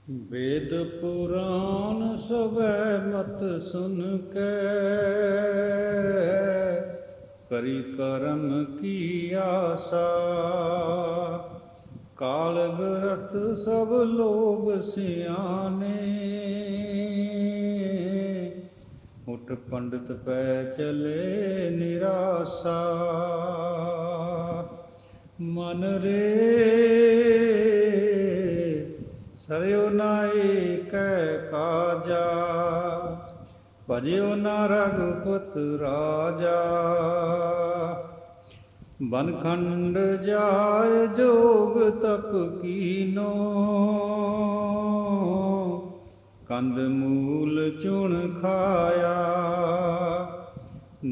वेद पुराण सबे मत सुन के करी करम की आशा। काल ग्रस्त सब लोग सियाने उठ पंडित पै चले निराशा। मन रे सरयो ना एक काजा, भजयो ना रघुपत राजा। बनखंड जाय जोग तप कीनो, कंद मूल चुन खाया।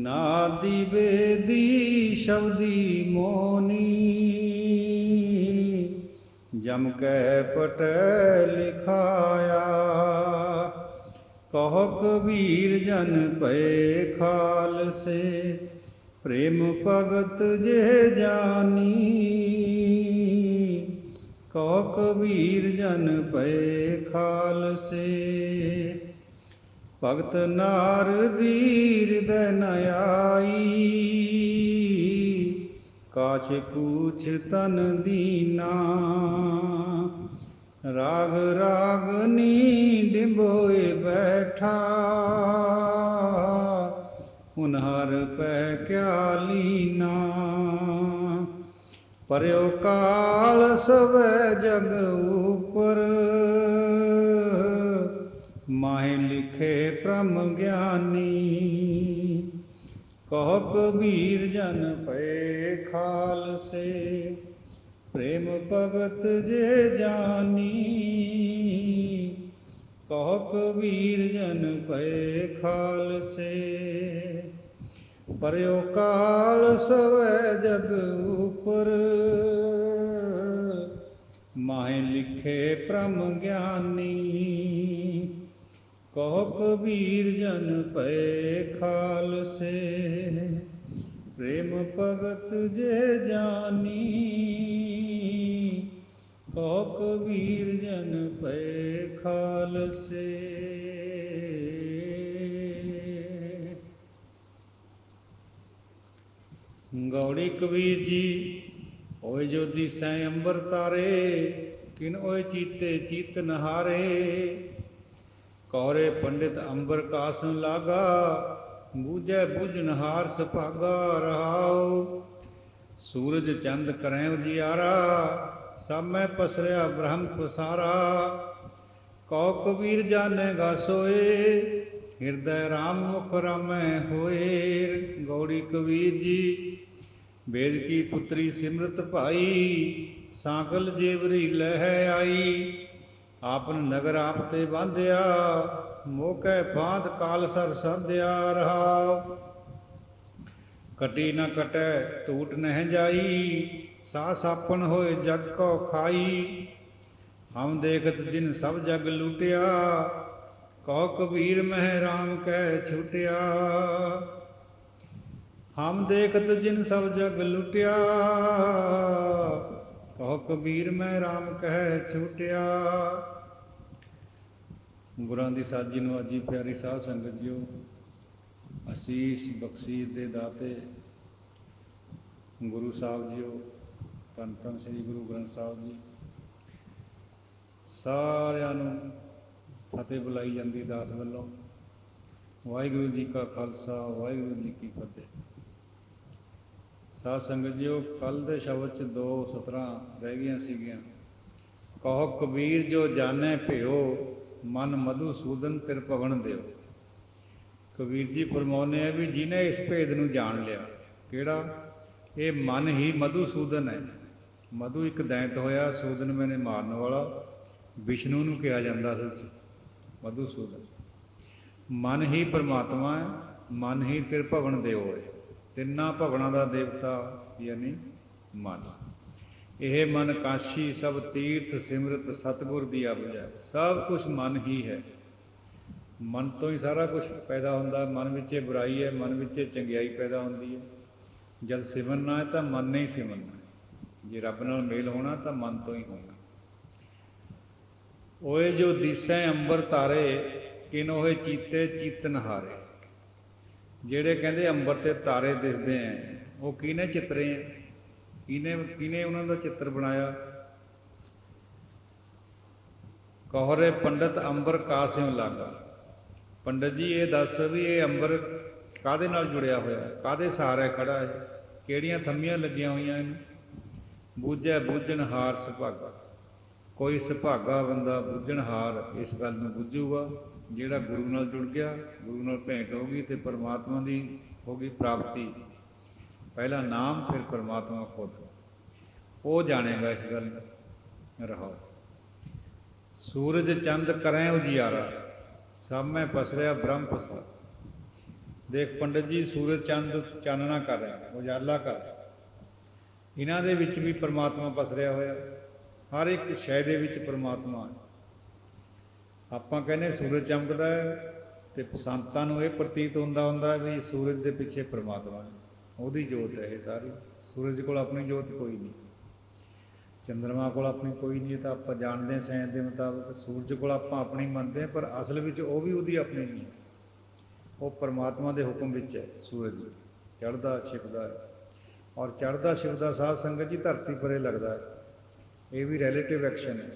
नादि वेदी शब्दी मोनी, जम कै पटै लिखाया। कहो कबीर जन भय खाल से, प्रेम भगत जे जानी। कहो कबीर जन भय खाल से, भगत नार धीर दन आई। काछ पूछ तन दीना, राग रागनी डिंबोए बैठा। हुनहर पै क्या लीना, पर्यो काल सवै जग ऊपर। माहे लिखे परम ज्ञानी। कहो कबीर जन भय खाल से, प्रेम भगत जे जानी। कहो कबीर जन भय खाल से, पर्यो काल सवै जग ऊपर। माहे लिखे परम ज्ञानी। कहो कबीर जन भय खाल से, प्रेम भगत जे जानी। कहो कबीर जन भय खाल से। गौड़ी कबीर जी ओए जो दिसै अंबर तारे, किन ओए चीते चीत नहारे। कौरे पंडित अंबर कासन लागा, बूझै बुझनहार सभागा। रहाओ सूरज चंद करैं उजियारा, सब मैं पसरिया ब्रह्म पसारा। कहो कबीर जानेगा सोए, हृदय राम मुख रामै होए। गौड़ी कबीर जी वेद की पुत्री सिमरत भाई, सांकल जेवरी लह आई। आपन नगर आप ते बांधिया, मोकै फांद काल सर साधिया। रहाओ कटी न कटै टूट नह जाई, सास आपन होए जग को खाई। हम देखत जिन सब जग लूटिया, कहो कबीर मह राम कै छूटिया। हम देखत जिन सब जग लुटिया, कहो कबीर मैं राम कह छूटिया। ਗੁਰਾਂ ਦੀ ਸਾਜੀ ਨੂੰ ਅੱਜ ਪਿਆਰੀ ਸਾਧ ਸੰਗਤ ਜੀਓ, ਅਸੀਸ ਬਖਸ਼ੀਸ਼ ਦੇ ਦਾਤੇ ਗੁਰੂ ਸਾਹਿਬ ਜੀਓ, ਧੰਨ ਧੰਨ ਸ੍ਰੀ ਗੁਰੂ ਗ੍ਰੰਥ ਸਾਹਿਬ ਜੀ, ਸਾਰਿਆਂ ਨੂੰ ਫਤਿਹ ਬੁਲਾਈ ਜਾਂਦੀ ਦਾਸ ਵੱਲੋਂ। ਵਾਹਿਗੁਰੂ ਜੀ ਕਾ ਖਾਲਸਾ, ਵਾਹਿਗੁਰੂ ਜੀ ਕੀ ਫਤਿਹ। ਸਾਧ ਸੰਗਤ ਜੀਓ, ਕੱਲ੍ਹ ਦੇ ਸ਼ਬਦ 'ਚ 2 ਸਤਰਾਂ ਰਹਿ ਗਈਆਂ ਸੀਗੀਆਂ। ਕਹੋ ਕਬੀਰ ਜੋ ਜਾਣੈ ਭਿਓ, ਮਨ ਮਧੂਸੂਦਨ ਤਿਰ ਭਵਨ ਦਿਓ। ਕਬੀਰ ਜੀ ਫਰਮਾਉਂਦੇ ਆ ਵੀ ਜਿਹਨੇ ਇਸ ਭੇਦ ਨੂੰ ਜਾਣ ਲਿਆ, ਕਿਹੜਾ? ਇਹ ਮਨ ਹੀ ਮਧੂਸੂਦਨ ਹੈ। ਮਧੂ ਇੱਕ ਦੈਂਤ ਹੋਇਆ, ਸੂਦਨ ਮੈਨੇ ਮਾਰਨ ਵਾਲਾ, ਵਿਸ਼ਨੂੰ ਨੂੰ ਕਿਹਾ ਜਾਂਦਾ ਅਸਲ 'ਚ ਮਧੂਸੂਦਨ। ਮਨ ਹੀ ਪਰਮਾਤਮਾ ਹੈ, ਮਨ ਹੀ ਤਿਰ ਭਵਨ ਦਿਓ ਹੈ। ਤਿੰਨਾਂ ਭਵਨਾਂ ਦਾ ਦੇਵਤਾ ਯਾਨੀ ਮਨ। ਇਹ ਮਨ ਕਾਸ਼ੀ ਸਭ ਤੀਰਥ ਸਿਮਰਤ ਸਤਿਗੁਰ ਦੀ ਆਬਜੈ। ਸਭ ਕੁਛ ਮਨ ਹੀ ਹੈ। ਮਨ ਤੋਂ ਹੀ ਸਾਰਾ ਕੁਛ ਪੈਦਾ ਹੁੰਦਾ। ਮਨ ਵਿੱਚ ਬੁਰਾਈ ਹੈ, ਮਨ ਵਿੱਚ ਚੰਗਿਆਈ ਪੈਦਾ ਹੁੰਦੀ ਹੈ। ਜਦ ਸਿਮਰਨਾ ਹੈ ਤਾਂ ਮਨ ਨੇ ਹੀ ਸਿਮਰਨਾ। ਜੇ ਰੱਬ ਨਾਲ ਮੇਲ ਹੋਣਾ ਤਾਂ ਮਨ ਤੋਂ ਹੀ ਹੋਣਾ। ओए जो दिसै अंबर तारे किन ओहे चीते चीतन हारे। ਜਿਹੜੇ ਕਹਿੰਦੇ ਅੰਬਰ ਤੇ ਤਾਰੇ ਦਿਸਦੇ ਐ, ਉਹ ਕਿਹਨੇ ਚਿੱਤਰੇ ਐ? ਕਿਹਨੇ ਉਹਨਾਂ ਦਾ ਚਿੱਤਰ ਬਣਾਇਆ? ਕਹੁਰੇ ਪੰਡਤ ਅੰਬਰ ਕਾਸਿਮ ਲਾਗਾ। ਪੰਡਤ ਜੀ ਇਹ ਦੱਸ ਵੀ ਇਹ ਅੰਬਰ ਕਾਹਦੇ ਨਾਲ ਜੁੜਿਆ ਹੋਇਆ, ਕਾਹਦੇ ਸਹਾਰੇ ਖੜਾ ਹੈ, ਕਿਹੜੀਆਂ ਥੰਮੀਆਂ ਲੱਗੀਆਂ ਹੋਈਆਂ ਇਹਨੂੰ? ਬੂਝੈ ਬੂਝਣਹਾਰ ਸੁਭਾਗਾ। ਕੋਈ ਸੁਭਾਗਾ ਬੰਦਾ ਬੁੱਝਣਹਾਰ ਇਸ ਗੱਲ ਨੂੰ ਬੁੱਝੂਗਾ ਜਿਹੜਾ ਗੁਰੂ ਨਾਲ ਜੁੜ ਗਿਆ, ਗੁਰੂ ਨਾਲ ਭੇਂਟ ਹੋ ਗਈ ਤੇ ਪਰਮਾਤਮਾ ਦੀ ਹੋ ਗਈ ਪ੍ਰਾਪਤੀ। ਪਹਿਲਾਂ ਨਾਮ ਫਿਰ ਪਰਮਾਤਮਾ ਖੁਦ, ਉਹ ਜਾਣੇਗਾ ਇਸ ਗੱਲ ਨੂੰ। ਰਹੋ ਸੂਰਜ ਚੰਦ ਕਰੈ ਉਜਿਆਰਾ, ਸਭ ਮੈਂ ਪਸਰਿਆ ਬ੍ਰਹਮ ਪਸਾਰ। ਦੇਖ ਪੰਡਤ ਜੀ, ਸੂਰਜ ਚੰਦ ਚਾਨਣਾ ਕਰ ਰਿਹਾ, ਉਜਾਲਾ ਕਰ ਰਿਹਾ, ਇਹਨਾਂ ਦੇ ਵਿੱਚ ਵੀ ਪਰਮਾਤਮਾ ਪਸਰਿਆ ਹੋਇਆ। ਹਰ ਇੱਕ ਸ਼ੈ ਦੇ ਵਿੱਚ ਪਰਮਾਤਮਾ ਹੈ। ਆਪਾਂ ਕਹਿੰਦੇ ਸੂਰਜ ਚਮਕਦਾ ਹੈ ਤੇ ਸੰਤਾਂ ਨੂੰ ਇਹ ਪ੍ਰਤੀਤ ਹੁੰਦਾ ਵੀ ਸੂਰਜ ਦੇ ਪਿੱਛੇ ਪਰਮਾਤਮਾ ਹੈ, ਉਹਦੀ ਜੋਤ ਹੈ ਇਹ ਸਾਰੀ। ਸੂਰਜ ਕੋਲ ਆਪਣੀ ਜੋਤ ਕੋਈ ਨਹੀਂ, ਚੰਦਰਮਾ ਕੋਲ ਆਪਣੀ ਕੋਈ ਨਹੀਂ, ਤਾਂ ਆਪਾਂ ਜਾਣਦੇ ਹਾਂ ਸਾਇੰਸ ਦੇ ਮੁਤਾਬਕ। ਸੂਰਜ ਕੋਲ ਆਪਾਂ ਆਪਣੀ ਮੰਨਦੇ ਹਾਂ, ਪਰ ਅਸਲ ਵਿੱਚ ਉਹ ਵੀ ਉਹਦੀ ਆਪਣੀ ਨਹੀਂ ਹੈ, ਉਹ ਪਰਮਾਤਮਾ ਦੇ ਹੁਕਮ ਵਿੱਚ ਹੈ। ਸੂਰਜ ਚੜ੍ਹਦਾ ਛਿਪਦਾ ਹੈ, ਔਰ ਚੜ੍ਹਦਾ ਛਿਪਦਾ ਸਾਧ ਸੰਗਤ ਜੀ ਧਰਤੀ ਪਰੇ ਲੱਗਦਾ ਹੈ। ਇਹ ਵੀ ਰਿਲੇਟਿਵ ਐਕਸ਼ਨ ਹੈ।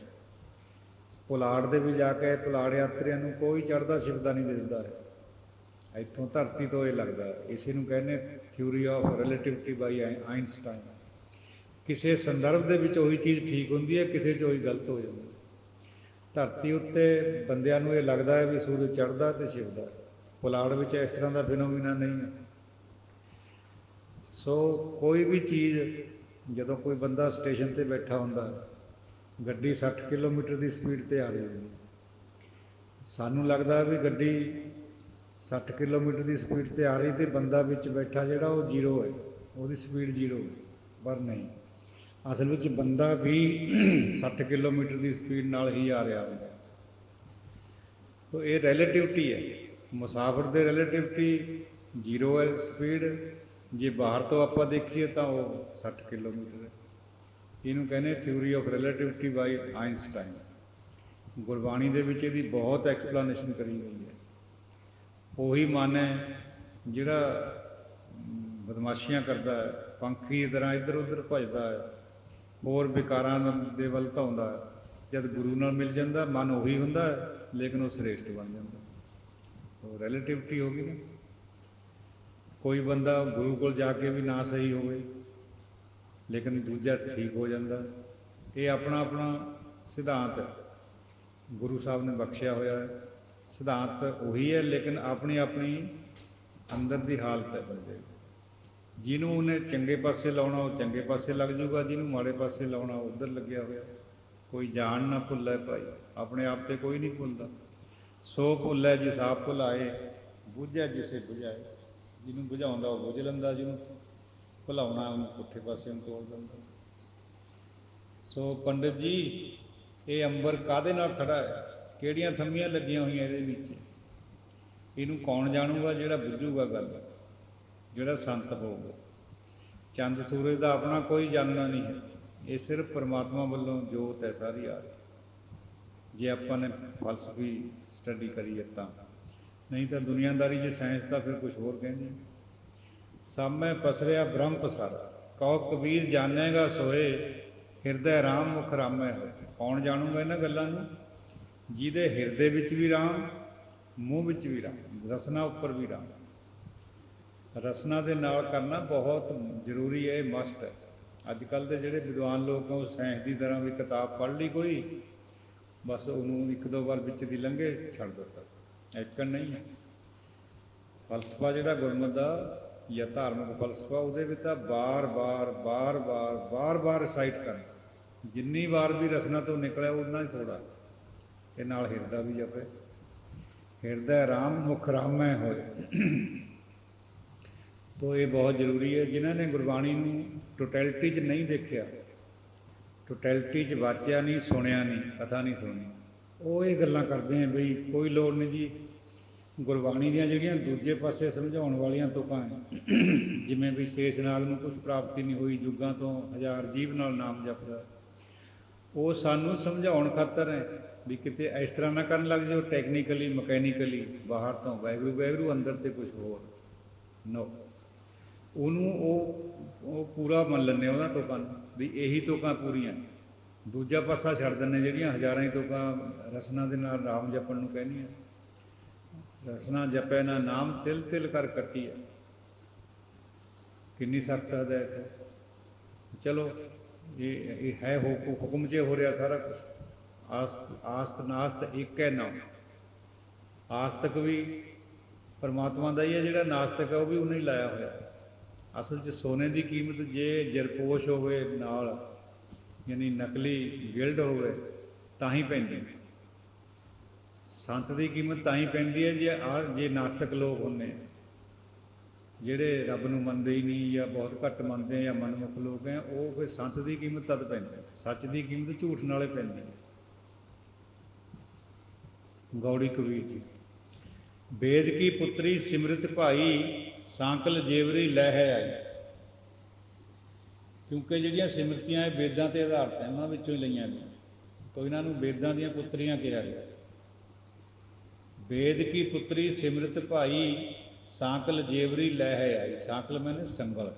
ਪੁਲਾੜ ਦੇ ਵੀ ਜਾ ਕੇ ਪੁਲਾੜ ਯਾਤਰੀਆਂ ਨੂੰ ਕੋਈ ਚੜ੍ਹਦਾ ਛਿਪਦਾ ਨਹੀਂ ਦਿਸਦਾ ਹੈ, ਇੱਥੋਂ ਧਰਤੀ ਤੋਂ ਇਹ ਲੱਗਦਾ ਹੈ। ਇਸੇ ਨੂੰ ਕਹਿੰਦੇ theory of relativity by Einstein. ਕਿਸੇ ਸੰਦਰਭ ਦੇ ਵਿੱਚ ਉਹੀ ਚੀਜ਼ ਠੀਕ ਹੁੰਦੀ ਹੈ, ਕਿਸੇ 'ਚ ਉਹੀ ਗਲਤ ਹੋ ਜਾਂਦੀ ਹੈ। ਧਰਤੀ ਉੱਤੇ ਬੰਦਿਆਂ ਨੂੰ ਇਹ ਲੱਗਦਾ ਹੈ ਵੀ ਸੂਰਜ ਚੜ੍ਹਦਾ ਅਤੇ ਛਿਪਦਾ, ਪੁਲਾੜ ਵਿੱਚ ਇਸ ਤਰ੍ਹਾਂ ਦਾ ਫਿਨੋਮੀਨਾ ਨਹੀਂ ਹੈ। ਸੋ ਕੋਈ ਵੀ ਚੀਜ਼, ਜਦੋਂ ਕੋਈ ਬੰਦਾ ਸਟੇਸ਼ਨ 'ਤੇ ਬੈਠਾ ਹੁੰਦਾ, ਗੱਡੀ 60 ਕਿਲੋਮੀਟਰ ਦੀ ਸਪੀਡ 'ਤੇ ਆ ਰਹੀ ਹੁੰਦੀ, ਸਾਨੂੰ ਲੱਗਦਾ ਵੀ ਗੱਡੀ 60 ਕਿਲੋਮੀਟਰ ਦੀ ਸਪੀਡ 'ਤੇ ਆ ਰਹੀ ਅਤੇ ਬੰਦਾ ਵਿੱਚ ਬੈਠਾ ਜਿਹੜਾ ਉਹ 0 ਹੈ, ਉਹਦੀ ਸਪੀਡ 0 ਹੈ। ਪਰ ਨਹੀਂ, ਅਸਲ ਵਿੱਚ ਬੰਦਾ ਵੀ 60 ਕਿਲੋਮੀਟਰ ਦੀ ਸਪੀਡ ਨਾਲ ਹੀ ਆ ਰਿਹਾ ਹੁੰਦਾ। ਤੋ ਇਹ ਰਿਲੇਟਿਵਿਟੀ ਹੈ। ਮੁਸਾਫਰ ਦੇ ਰਿਲੇਟਿਵਿਟੀ 0 ਹੈ ਸਪੀਡ, ਜੇ ਬਾਹਰ ਤੋਂ ਆਪਾਂ ਦੇਖੀਏ ਤਾਂ ਉਹ 60 ਕਿਲੋਮੀਟਰ ਹੈ। ਇਹਨੂੰ ਕਹਿੰਦੇ theory of relativity by Einstein. Gurbani ਦੇ ਵਿੱਚ ਇਹਦੀ ਬਹੁਤ ਐਕਸਪਲੇਨੇਸ਼ਨ ਕਰੀ ਗਈ ਹੈ। ਉਹੀ ਮਨ ਹੈ ਜਿਹੜਾ ਬਦਮਾਸ਼ੀਆਂ ਕਰਦਾ ਹੈ, ਪੰਖੀ ਦੀ ਤਰ੍ਹਾਂ ਇੱਧਰ ਉੱਧਰ ਭੱਜਦਾ ਹੈ, ਹੋਰ ਵਿਕਾਰਾਂ ਦੇ ਵੱਲ ਧਾਉਂਦਾ ਹੈ। ਜਦ ਗੁਰੂ ਨਾਲ ਮਿਲ ਜਾਂਦਾ ਮਨ ਉਹੀ ਹੁੰਦਾ ਹੈ, ਲੇਕਿਨ ਉਹ ਸ੍ਰੇਸ਼ਟ ਬਣ ਜਾਂਦਾ। ਉਹ ਰਿਲੇਟਿਵਿਟੀ ਹੋ ਗਈ ਨਾ। ਕੋਈ ਬੰਦਾ ਗੁਰੂ ਕੋਲ ਜਾ ਕੇ ਵੀ ਨਾ ਸਹੀ ਹੋਵੇ, ਲੇਕਿਨ ਦੂਜਾ ਠੀਕ ਹੋ ਜਾਂਦਾ। ਇਹ ਆਪਣਾ ਆਪਣਾ ਸਿਧਾਂਤ ਗੁਰੂ ਸਾਹਿਬ ਨੇ ਬਖਸ਼ਿਆ ਹੋਇਆ ਹੈ। ਸਿਧਾਂਤ ਉਹੀ ਹੈ, ਲੇਕਿਨ ਆਪਣੀ ਆਪਣੀ ਅੰਦਰ ਦੀ ਹਾਲਤ ਹੈ ਬੰਦੇ। ਜਿਹਨੂੰ ਉਹਨੇ ਚੰਗੇ ਪਾਸੇ ਲਾਉਣਾ ਉਹ ਚੰਗੇ ਪਾਸੇ ਲੱਗ ਜੂਗਾ, ਜਿਹਨੂੰ ਮਾੜੇ ਪਾਸੇ ਲਾਉਣਾ ਉਹ ਉੱਧਰ ਲੱਗਿਆ ਹੋਇਆ। ਕੋਈ ਜਾਣ ਨਾ ਭੁੱਲੇ ਭਾਈ, ਆਪਣੇ ਆਪ 'ਤੇ ਕੋਈ ਨਹੀਂ ਭੁੱਲਦਾ। ਸੋ ਭੁੱਲੇ ਜਿਸ ਆਪ ਭੁਲਾਏ, ਬੁੱਝੇ ਜਿਸੇ ਬੁਝਾਏ। ਜਿਹਨੂੰ ਬੁਝਾਉਂਦਾ ਉਹ ਬੁੱਝ ਲੈਂਦਾ, ਜਿਹਨੂੰ ਭੁਲਾਉਣਾ ਉਹਨੂੰ ਪੁੱਠੇ ਪਾਸੇ ਨੂੰ ਤੋੜ ਦਿੰਦਾ। ਸੋ ਪੰਡਿਤ ਜੀ, ਇਹ ਅੰਬਰ ਕਾਹਦੇ ਨਾਲ ਖੜਾ ਹੈ, ਕਿਹੜੀਆਂ ਥੰਮੀਆਂ ਲੱਗੀਆਂ ਹੋਈਆਂ ਇਹਦੇ ਵਿੱਚ? ਇਹਨੂੰ ਕੌਣ ਜਾਣੂਗਾ? ਜਿਹੜਾ ਬੁੱਝੂਗਾ ਗੱਲ, ਜਿਹੜਾ ਸੰਤ ਹੋਊਗਾ। ਚੰਦ ਸੂਰਜ ਦਾ ਆਪਣਾ ਕੋਈ ਜਾਣਨਾ ਨਹੀਂ ਹੈ, ਇਹ ਸਿਰਫ ਪਰਮਾਤਮਾ ਵੱਲੋਂ ਜੋਤ ਹੈ ਸਾਰੀ ਆ। ਜੇ ਆਪਾਂ ਨੇ ਫਲਸਫੀ ਸਟੱਡੀ ਕਰੀਏ ਤਾਂ, ਨਹੀਂ ਤਾਂ ਦੁਨੀਆਦਾਰੀ 'ਚ ਸਾਇੰਸ ਤਾਂ ਫਿਰ ਕੁਛ ਹੋਰ ਕਹਿੰਦੀ। ਸਭ ਮੈਂ ਪਸਰਿਆ ਬ੍ਰਹਮ ਪਸਾਰਾ, ਕਹੋ ਕਬੀਰ ਜਾਣੇਗਾ ਸੋਏ, ਹਿਰਦੈ ਰਾਮ ਮੁਖ ਰਾਮੈ ਹੋਏ। ਕੌਣ ਜਾਣੂਗਾ ਇਹਨਾਂ ਗੱਲਾਂ ਨੂੰ? ਜਿਹਦੇ ਹਿਰਦੇ ਵਿੱਚ ਵੀ ਰਾਮ, ਮੂੰਹ ਵਿੱਚ ਵੀ ਰਾਮ, ਰਸਨਾ ਉੱਪਰ ਵੀ ਰਾਮ। ਰਸਨਾ ਦੇ ਨਾਲ ਕਰਨਾ ਬਹੁਤ ਜ਼ਰੂਰੀ ਹੈ, ਇਹ ਮਸਟ ਹੈ। ਅੱਜ ਕੱਲ੍ਹ ਦੇ ਜਿਹੜੇ ਵਿਦਵਾਨ ਲੋਕ ਆ, ਉਹ ਸਾਇੰਸ ਦੀ ਤਰ੍ਹਾਂ ਵੀ ਕਿਤਾਬ ਪੜ੍ਹ ਲਈ ਕੋਈ, ਬਸ ਉਹਨੂੰ ਇੱਕ ਦੋ ਵਾਰ ਵਿੱਚ ਦੀ ਲੰਘੇ ਛੱਡ ਦਿੱਤਾ। ਐਕਣ ਨਹੀਂ ਹੈ। ਫਲਸਫਾ ਜਿਹੜਾ ਗੁਰਮਤਿ ਦਾ ਜਾਂ ਧਾਰਮਿਕ ਫਲਸਫਾ, ਉਹਦੇ ਵਿੱਚ ਤਾਂ ਬਾਰ-ਬਾਰ ਰਿਸਾਈਟ ਕਰਨਾ। ਜਿੰਨੀ ਵਾਰ ਵੀ ਰਸਨਾ ਤੋਂ ਨਿਕਲਿਆ ਉਨਾ ਹੀ ਥੋੜ੍ਹਾ, ਤੇ ਨਾਲ ਹਿਰਦਾ ਵੀ ਜਪੇ। ਹਿਰਦੈ ਰਾਮ ਮੁਖ ਰਾਮੈ ਹੋਏ। ਤੋ ਇਹ ਬਹੁਤ ਜ਼ਰੂਰੀ ਹੈ। ਜਿਨ੍ਹਾਂ ਨੇ ਗੁਰਬਾਣੀ ਨੂੰ ਟੋਟੈਲਿਟੀ 'ਚ ਨਹੀਂ ਦੇਖਿਆ, ਟੋਟੈਲਿਟੀ 'ਚ ਵਾਚਿਆ ਨਹੀਂ, ਸੁਣਿਆ ਨਹੀਂ, ਕਥਾ ਨਹੀਂ ਸੁਣੀ, ਉਹ ਇਹ ਗੱਲਾਂ ਕਰਦੇ ਆ ਬਈ ਕੋਈ ਲੋੜ ਨਹੀਂ ਜੀ। ਗੁਰਬਾਣੀ ਦੀਆਂ ਜਿਹੜੀਆਂ ਦੂਜੇ ਪਾਸੇ ਸਮਝਾਉਣ ਵਾਲੀਆਂ ਤੁਕਾਂ ਹੈ, ਜਿਵੇਂ ਵੀ ਸ਼ੇਸ਼ ਨਾਗ ਨੂੰ ਕੁਛ ਪ੍ਰਾਪਤੀ ਨਹੀਂ ਹੋਈ, ਯੁੱਗਾਂ ਤੋਂ 1000 ਜੀਵ ਨਾਲ ਨਾਮ ਜਪਦਾ, ਉਹ ਸਾਨੂੰ ਸਮਝਾਉਣ ਖਾਤਰ ਹੈ भी किते इस तरह ना करन लग जाओ टैक्नीकली मकैनीकली बाहर तो वाहगुरू वाहगुरू अंदर तो कुछ होर नो। ਉਹਨੂੰ ਉਹ ਪੂਰਾ ਮੰਨ ਲੈਂਦੇ ਉਹਨਾਂ ਤੁਕਾਂ ਨੂੰ ਵੀ ਇਹੀ ਤੁਕਾਂ ਪੂਰੀਆਂ। ਦੂਜਾ ਪਾਸਾ ਛੱਡ ਦਿੰਦੇ ਜਿਹੜੀਆਂ ਹਜ਼ਾਰਾਂ ਹੀ ਤੁਕਾਂ ਰਸਨਾ ਦੇ ਨਾਲ ਰਾਮ ਜਪਣ ਨੂੰ ਕਹਿੰਦੀਆਂ। ਰਸਨਾ ਜਪੈ ਨਾ ਨਾਮ ਤਿਲ ਤਿਲ ਕਰ ਕੱਟੀ ਹੈ, ਕਿੰਨੀ ਸਖਤ ਹਦਾਇਤ ਹੈ। ਚਲੋ ਇਹ ਹੈ ਹੁਕਮ 'ਚ ਹੋ ਰਿਹਾ ਸਾਰਾ ਕੁਛ। ਆਸਤ ਨਾਸਤ ਇੱਕ ਹੈ ਨਾ। ਆਸਤਕ ਵੀ ਪਰਮਾਤਮਾ ਦਾ ਹੀ ਹੈ, ਜਿਹੜਾ ਨਾਸਤਕ ਹੈ ਉਹ ਵੀ ਉਹਨੇ ਹੀ ਲਾਇਆ ਹੋਇਆ। ਅਸਲ 'ਚ ਸੋਨੇ ਦੀ ਕੀਮਤ ਜੇ ਜਰਪੋਸ਼ ਹੋਵੇ ਨਾਲ, ਯਾਨੀ ਨਕਲੀ ਗਿਲਡ ਹੋਵੇ ਤਾਂ ਹੀ ਪੈਂਦੀ। ਸੰਤ ਦੀ ਕੀਮਤ ਤਾਂ ਹੀ ਪੈਂਦੀ ਹੈ ਜੇ ਨਾਸਤਕ ਲੋਕ ਹੁੰਦੇ, ਜਿਹੜੇ ਰੱਬ ਨੂੰ ਮੰਨਦੇ ਹੀ ਨਹੀਂ ਜਾਂ ਬਹੁਤ ਘੱਟ ਮੰਨਦੇ ਜਾਂ ਮਨਮੁਖ ਲੋਕ ਹੈ, ਉਹ ਫਿਰ ਸੰਤ ਦੀ ਕੀਮਤ ਤਦ ਪੈਂਦੀ। ਸੱਚ ਦੀ ਕੀਮਤ ਝੂਠ ਨਾਲੇ ਪੈਂਦੀ। ਗੌੜੀ ਕਬੀਰ ਜੀ। ਵੇਦ ਕੀ ਪੁੱਤਰੀ ਸਿਮਰਤ ਭਾਈ, ਸਾਂਕਲ ਜੇਵਰੀ ਲੈ ਹੈ ਆਈ। ਕਿਉਂਕਿ ਜਿਹੜੀਆਂ ਸਿਮਰਤੀਆਂ ਇਹ ਵੇਦਾਂ 'ਤੇ ਆਧਾਰਿਤ ਹੈ, ਉਹਨਾਂ ਵਿੱਚੋਂ ਹੀ ਲਈਆਂ ਗਈਆਂ, ਤਾਂ ਇਹਨਾਂ ਨੂੰ ਵੇਦਾਂ ਦੀਆਂ ਪੁੱਤਰੀਆਂ ਕਿਹਾ ਗਿਆ। ਵੇਦ ਕੀ ਪੁੱਤਰੀ ਸਿਮਰਤ ਭਾਈ, ਸਾਂਕਲ ਜੇਵਰੀ ਲੈ ਹੈ ਆਈ। ਸਾਂਕਲ ਮੈਨੇ ਸੰਗਲ,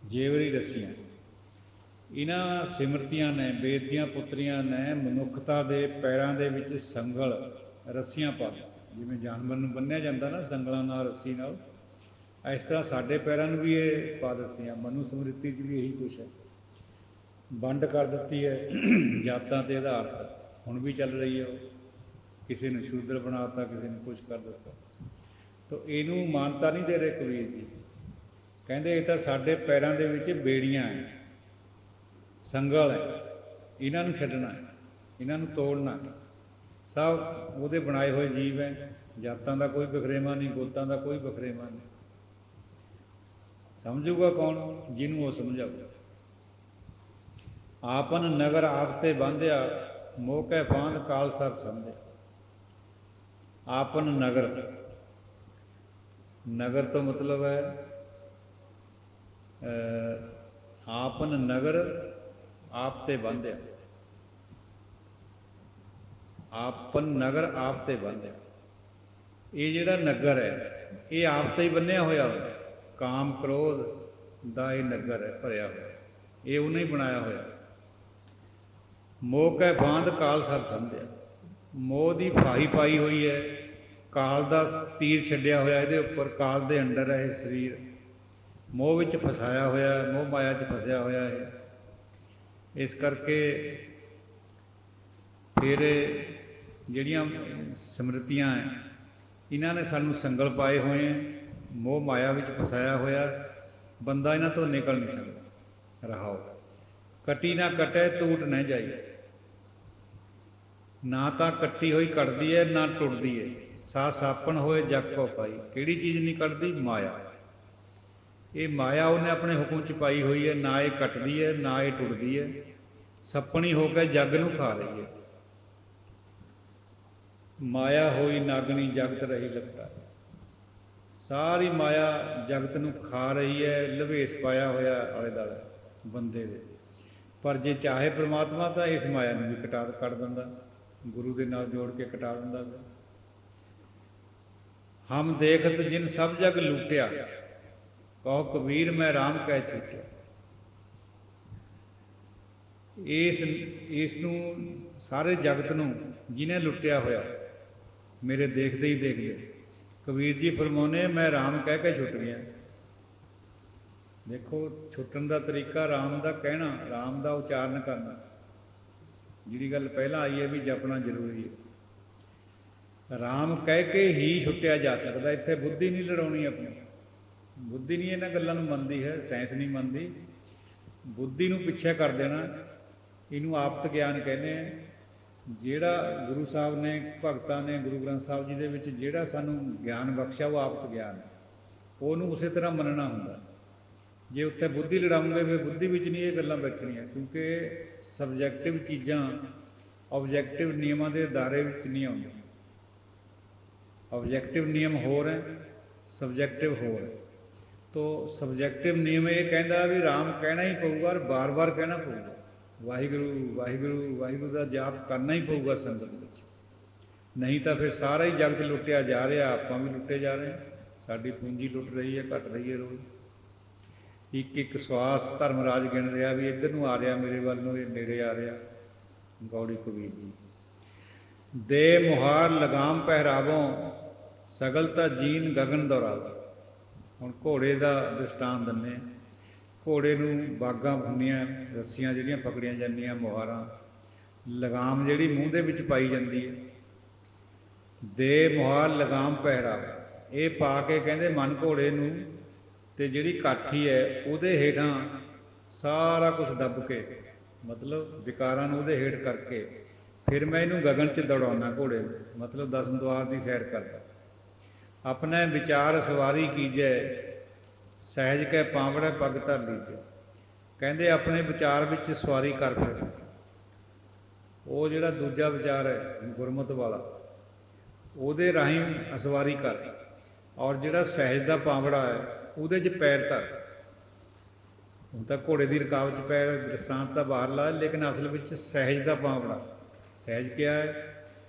ਜੇਵਰੀ ਰੱਸੀਆਂ। ਇਹਨਾਂ ਸਿਮਰਤੀਆਂ ਨੇ, ਵੇਦ ਦੀਆਂ ਪੁੱਤਰੀਆਂ ਨੇ ਮਨੁੱਖਤਾ ਦੇ ਪੈਰਾਂ ਦੇ ਵਿੱਚ ਸੰਗਲ ਰੱਸੀਆਂ ਪਾ, ਜਿਵੇਂ ਜਾਨਵਰ ਨੂੰ ਬੰਨ੍ਹਿਆ ਜਾਂਦਾ ਨਾ ਸੰਗਲਾਂ ਨਾਲ ਰੱਸੀ ਨਾਲ, ਇਸ ਤਰ੍ਹਾਂ ਸਾਡੇ ਪੈਰਾਂ ਨੂੰ ਵੀ ਇਹ ਪਾ ਦਿੱਤੀਆਂ। ਮਨੂ ਸਮਰਿਤੀ 'ਚ ਵੀ ਇਹੀ ਕੁਛ ਹੈ। ਵੰਡ ਕਰ ਦਿੱਤੀ ਹੈ ਜਾਤਾਂ 'ਤੇ ਆਧਾਰਿਤ, ਹੁਣ ਵੀ ਚੱਲ ਰਹੀ ਹੈ ਉਹ। ਕਿਸੇ ਨੂੰ ਸ਼ੂਦਰ ਬਣਾ ਦਿੱਤਾ, ਕਿਸੇ ਨੂੰ ਕੁਛ ਕਰ ਦਿੱਤਾ। ਤਾਂ ਇਹਨੂੰ ਮਾਨਤਾ ਨਹੀਂ ਦੇ ਰਹੇ ਕਬੀਰ ਜੀ। ਕਹਿੰਦੇ ਇਹ ਤਾਂ ਸਾਡੇ ਪੈਰਾਂ ਦੇ ਵਿੱਚ ਬੇੜੀਆਂ ਹੈ, ਸੰਗਲ ਹੈ, ਇਹਨਾਂ ਨੂੰ ਛੱਡਣਾ ਹੈ, ਇਹਨਾਂ ਨੂੰ ਤੋੜਨਾ ਹੈ। ਸਭ ਉਹਦੇ ਬਣਾਏ ਹੋਏ ਜੀਵ ਹੈ, ਜਾਤਾਂ ਦਾ ਕੋਈ ਬਖਰੇਵਾ ਨਹੀਂ, ਗੋਤਾਂ ਦਾ ਕੋਈ ਬਖਰੇਵਾ ਨਹੀਂ। ਸਮਝੂਗਾ ਕੌਣ? ਜਿਹਨੂੰ ਉਹ ਸਮਝਾਊਗਾ। ਆਪਨ ਨਗਰ ਆਪ ਤੇ ਬਾਂਧਿਆ, ਮੋਹ ਕੈ ਬਾਂਧ ਕਾਲ ਸਰ ਸਮਝਿਆ। ਆਪਨ ਨਗਰ, ਨਗਰ ਤੋਂ ਮਤਲਬ ਹੈ ਆਪਨ ਨਗਰ ਆਪ ਤੇ ਬਾਂਧਿਆ। ਆਪਨ ਨਗਰ ਆਪ ਤੇ ਬੰਨ੍ਹਿਆ। ਇਹ ਜਿਹੜਾ ਨਗਰ ਹੈ ਇਹ ਆਪ ਤੇ ਹੀ ਬੰਨਿਆ ਹੋਇਆ ਹੋਇਆ। ਕਾਮ ਕ੍ਰੋਧ ਦਾ ਇਹ ਨਗਰ ਹੈ ਭਰਿਆ ਹੋਇਆ, ਇਹ ਉਹਨੇ ਹੀ ਬਣਾਇਆ ਹੋਇਆ। ਮੋਹ ਕੈ ਬਾਂਧ ਕਾਲ ਸਰ ਸਮਝਿਆ। ਮੋਹ ਦੀ ਫਾਹੀ ਪਾਈ ਹੋਈ ਹੈ, ਕਾਲ ਦਾ ਤੀਰ ਛੱਡਿਆ ਹੋਇਆ ਇਹਦੇ ਉੱਪਰ। ਕਾਲ ਦੇ ਅੰਡਰ ਹੈ ਇਹ ਸਰੀਰ, ਮੋਹ ਵਿੱਚ ਫਸਾਇਆ ਹੋਇਆ, ਮੋਹ ਮਾਇਆ 'ਚ ਫਸਿਆ ਹੋਇਆ ਹੈ। ਇਸ ਕਰਕੇ ਫਿਰ ਜਿਹੜੀਆਂ ਸਮਰਿਤੀਆਂ ਹੈ ਇਹਨਾਂ ਨੇ ਸਾਨੂੰ ਸੰਗਲ ਪਾਏ ਹੋਏ ਹੈ, ਮੋਹ ਮਾਇਆ ਵਿੱਚ ਫਸਾਇਆ ਹੋਇਆ। ਬੰਦਾ ਇਹਨਾਂ ਤੋਂ ਨਿਕਲ ਨਹੀਂ ਸਕਦਾ। ਰਹਾਓ ਕੱਟੀ ਨਾ ਕੱਟੇ ਟੂਟ ਨਾ ਜਾਈ। ਨਾ ਤਾਂ ਕੱਟੀ ਹੋਈ ਕੱਟਦੀ ਹੈ, ਨਾ ਟੁੱਟਦੀ ਹੈ। ਸਾ ਸਾਪਣ ਹੋਏ ਜਗ ਕੋ ਪਾਈ। ਕਿਹੜੀ ਚੀਜ਼ ਨਹੀਂ ਕੱਟਦੀ? ਮਾਇਆ। ਇਹ ਮਾਇਆ ਉਹਨੇ ਆਪਣੇ ਹੁਕਮ 'ਚ ਪਾਈ ਹੋਈ ਹੈ। ਨਾ ਇਹ ਕੱਟਦੀ ਹੈ, ਨਾ ਇਹ ਟੁੱਟਦੀ ਹੈ। ਸੱਪਣੀ ਹੋ ਕੇ ਜੱਗ ਨੂੰ ਖਾ ਰਹੀ ਹੈ। ਮਾਇਆ ਹੋਈ ਨਾਗਣੀ ਜਗਤ ਰਹੀ ਲਪਟਾ। ਸਾਰੀ ਮਾਇਆ ਜਗਤ ਨੂੰ ਖਾ ਰਹੀ ਹੈ, ਲਵੇਸ ਪਾਇਆ ਹੋਇਆ ਆਲੇ ਦੁਆਲੇ ਬੰਦੇ ਦੇ। ਪਰ ਜੇ ਚਾਹੇ ਪ੍ਰਮਾਤਮਾ ਤਾਂ ਇਸ ਮਾਇਆ ਨੂੰ ਵੀ ਕੱਢ ਦਿੰਦਾ, ਗੁਰੂ ਦੇ ਨਾਲ ਜੋੜ ਕੇ ਕਟਾ ਦਿੰਦਾ। ਹਮ ਦੇਖਤ ਜਿਨ ਸਭ ਜਗ ਲੁੱਟਿਆ, ਕਹੋ ਕਬੀਰ ਮੈਂ ਰਾਮ ਕਹਿ ਛੁੱਟਿਆ। ਇਸ ਨੂੰ ਸਾਰੇ ਜਗਤ ਨੂੰ ਜਿਹਨੇ ਲੁੱਟਿਆ ਹੋਇਆ, ਮੇਰੇ ਦੇਖਦੇ ਹੀ ਦੇਖਦੇ ਕਬੀਰ ਜੀ ਫਰਮਾਉਂਦੇ ਮੈਂ ਰਾਮ ਕਹਿ ਕੇ ਛੁੱਟ ਗਿਆ। ਦੇਖੋ ਛੁੱਟਣ ਦਾ ਤਰੀਕਾ ਰਾਮ ਦਾ ਕਹਿਣਾ, ਰਾਮ ਦਾ ਉਚਾਰਨ ਕਰਨਾ। ਜਿਹੜੀ ਗੱਲ ਪਹਿਲਾਂ ਆਈ ਹੈ ਵੀ ਜਪਣਾ ਜ਼ਰੂਰੀ ਹੈ। ਰਾਮ ਕਹਿ ਕੇ ਹੀ ਛੁੱਟਿਆ ਜਾ ਸਕਦਾ। ਇੱਥੇ ਬੁੱਧੀ ਨਹੀਂ ਲੜਾਉਣੀ ਆਪਣੀ। ਬੁੱਧੀ ਨਹੀਂ ਇਹਨਾਂ ਗੱਲਾਂ ਨੂੰ ਮੰਨਦੀ ਹੈ, ਸਾਇੰਸ ਨਹੀਂ ਮੰਨਦੀ। ਬੁੱਧੀ ਨੂੰ ਪਿੱਛੇ ਕਰ ਦੇਣਾ, ਇਹਨੂੰ ਆਪਤ ਗਿਆਨ ਕਹਿੰਦੇ ਆ। ਜਿਹੜਾ ਗੁਰੂ ਸਾਹਿਬ ਨੇ, ਭਗਤਾਂ ਨੇ ਗੁਰੂ ਗ੍ਰੰਥ ਸਾਹਿਬ ਜੀ ਦੇ ਵਿੱਚ ਜਿਹੜਾ ਸਾਨੂੰ ਗਿਆਨ ਬਖਸ਼ਿਆ ਉਹ ਆਪਤ ਗਿਆਨ ਹੈ। ਉਹਨੂੰ ਉਸੇ ਤਰ੍ਹਾਂ ਮੰਨਣਾ ਹੁੰਦਾ। ਜੇ ਉੱਥੇ ਬੁੱਧੀ ਲੜਾਉਂਗੇ ਫਿਰ ਬੁੱਧੀ ਵਿੱਚ ਨਹੀਂ ਇਹ ਗੱਲਾਂ ਬੈਠਣੀਆਂ, ਕਿਉਂਕਿ ਸਬਜੈਕਟਿਵ ਚੀਜ਼ਾਂ ਓਬਜੈਕਟਿਵ ਨਿਯਮਾਂ ਦੇ ਦਾਇਰੇ ਵਿੱਚ ਨਹੀਂ ਆਉਂਦੀਆਂ। ਓਬਜੈਕਟਿਵ ਨਿਯਮ ਹੋਰ ਹੈ, ਸਬਜੈਕਟਿਵ ਹੋਰ ਹੈ। ਤੋ ਸਬਜੈਕਟਿਵ ਨਿਯਮ ਇਹ ਕਹਿੰਦਾ ਵੀ ਰਾਮ ਕਹਿਣਾ ਹੀ ਪਊਗਾ ਔਰ ਬਾਰ-ਬਾਰ ਕਹਿਣਾ ਪਊਗਾ। ਵਾਹਿਗੁਰੂ ਵਾਹਿਗੁਰੂ ਵਾਹਿਗੁਰੂ ਦਾ ਜਾਪ ਕਰਨਾ ਹੀ ਪਊਗਾ ਸੰਗਤ ਵਿੱਚ, ਨਹੀਂ ਤਾਂ ਫਿਰ ਸਾਰਾ ਹੀ ਜਗਤ ਲੁੱਟਿਆ ਜਾ ਰਿਹਾ, ਆਪਾਂ ਵੀ ਲੁੱਟੇ ਜਾ ਰਹੇ ਹਾਂ, ਸਾਡੀ ਪੂੰਜੀ ਲੁੱਟ ਰਹੀ ਹੈ, ਘਟ ਰਹੀ ਹੈ ਰੋਜ਼। ਇੱਕ ਇੱਕ ਸਵਾਸ ਧਰਮਰਾਜ ਗਿਣ ਰਿਹਾ ਵੀ ਇੱਧਰ ਨੂੰ ਆ ਰਿਹਾ, ਮੇਰੇ ਵੱਲ ਨੂੰ ਇਹ ਨੇੜੇ ਆ ਰਿਹਾ। ਗੌੜੀ ਕਬੀਰ ਜੀ। ਦੇ ਮੁਹਾਰ ਲਗਾਮ ਪਹਿਰਾਵੋਂ ਸਗਲਤਾ ਜੀਨ ਗਗਨ ਦੌਰਾਵੋ। ਹੁਣ ਘੋੜੇ ਦਾ ਦ੍ਰਿਸ਼ਟਾਂਤ ਦਿੰਦੇ। ਘੋੜੇ ਨੂੰ ਬਾਗਾਂ ਬੁੰਨੀਆਂ, ਰੱਸੀਆਂ ਜਿਹੜੀਆਂ ਪਕੜੀਆਂ ਜਾਂਦੀਆਂ, ਮੁਹਾਰਾਂ, ਲਗਾਮ ਜਿਹੜੀ ਮੂੰਹ ਦੇ ਵਿੱਚ ਪਾਈ ਜਾਂਦੀ ਹੈ। ਦੇ ਮੁਹਾਰ ਲਗਾਮ ਪਹਿਰਾਵਾ, ਇਹ ਪਾ ਕੇ ਕਹਿੰਦੇ ਮਨ ਘੋੜੇ ਨੂੰ, ਤੇ ਜਿਹੜੀ ਕਾਠੀ ਹੈ ਉਹਦੇ ਹੇਠਾਂ ਸਾਰਾ ਕੁਝ ਦੱਬ ਕੇ, ਮਤਲਬ ਵਿਕਾਰਾਂ ਨੂੰ ਉਹਦੇ ਹੇਠ ਕਰਕੇ, ਫਿਰ ਮੈਂ ਇਹਨੂੰ ਗਗਨ 'ਚ ਦੌੜਾਉਣਾ ਘੋੜੇ ਨੂੰ, ਮਤਲਬ ਦਸਮ ਦੁਆਰ ਦੀ ਸੈਰ ਕਰਦਾ। ਆਪਣੇ ਵਿਚਾਰ ਸਵਾਰੀ ਕੀਜੈ, ਸਹਿਜ ਕੈ ਪਾਵੜੈ ਪਗ ਧਰ ਲੀਜੈ। ਕਹਿੰਦੇ ਆਪਣੇ ਵਿਚਾਰ ਵਿੱਚ ਸਵਾਰੀ ਕਰ ਫਿਰ। ਉਹ ਜਿਹੜਾ ਦੂਜਾ ਵਿਚਾਰ ਹੈ ਗੁਰਮਤਿ ਵਾਲਾ, ਉਹਦੇ ਰਾਹੀਂ ਅਸਵਾਰੀ ਕਰ, ਔਰ ਜਿਹੜਾ ਸਹਿਜ ਦਾ ਪਾਵੜਾ ਹੈ ਉਹਦੇ 'ਚ ਪੈਰ ਧਰ। ਹੁਣ ਤਾਂ ਘੋੜੇ ਦੀ ਰਕਾਬ 'ਚ ਪੈਰ ਦ੍ਰਿਸ਼ਟਾਂਤ ਤਾਂ ਬਾਹਰ ਲਾ, ਲੇਕਿਨ ਅਸਲ ਵਿੱਚ ਸਹਿਜ ਦਾ ਪਾਵੜਾ। ਸਹਿਜ ਕਿਆ ਹੈ?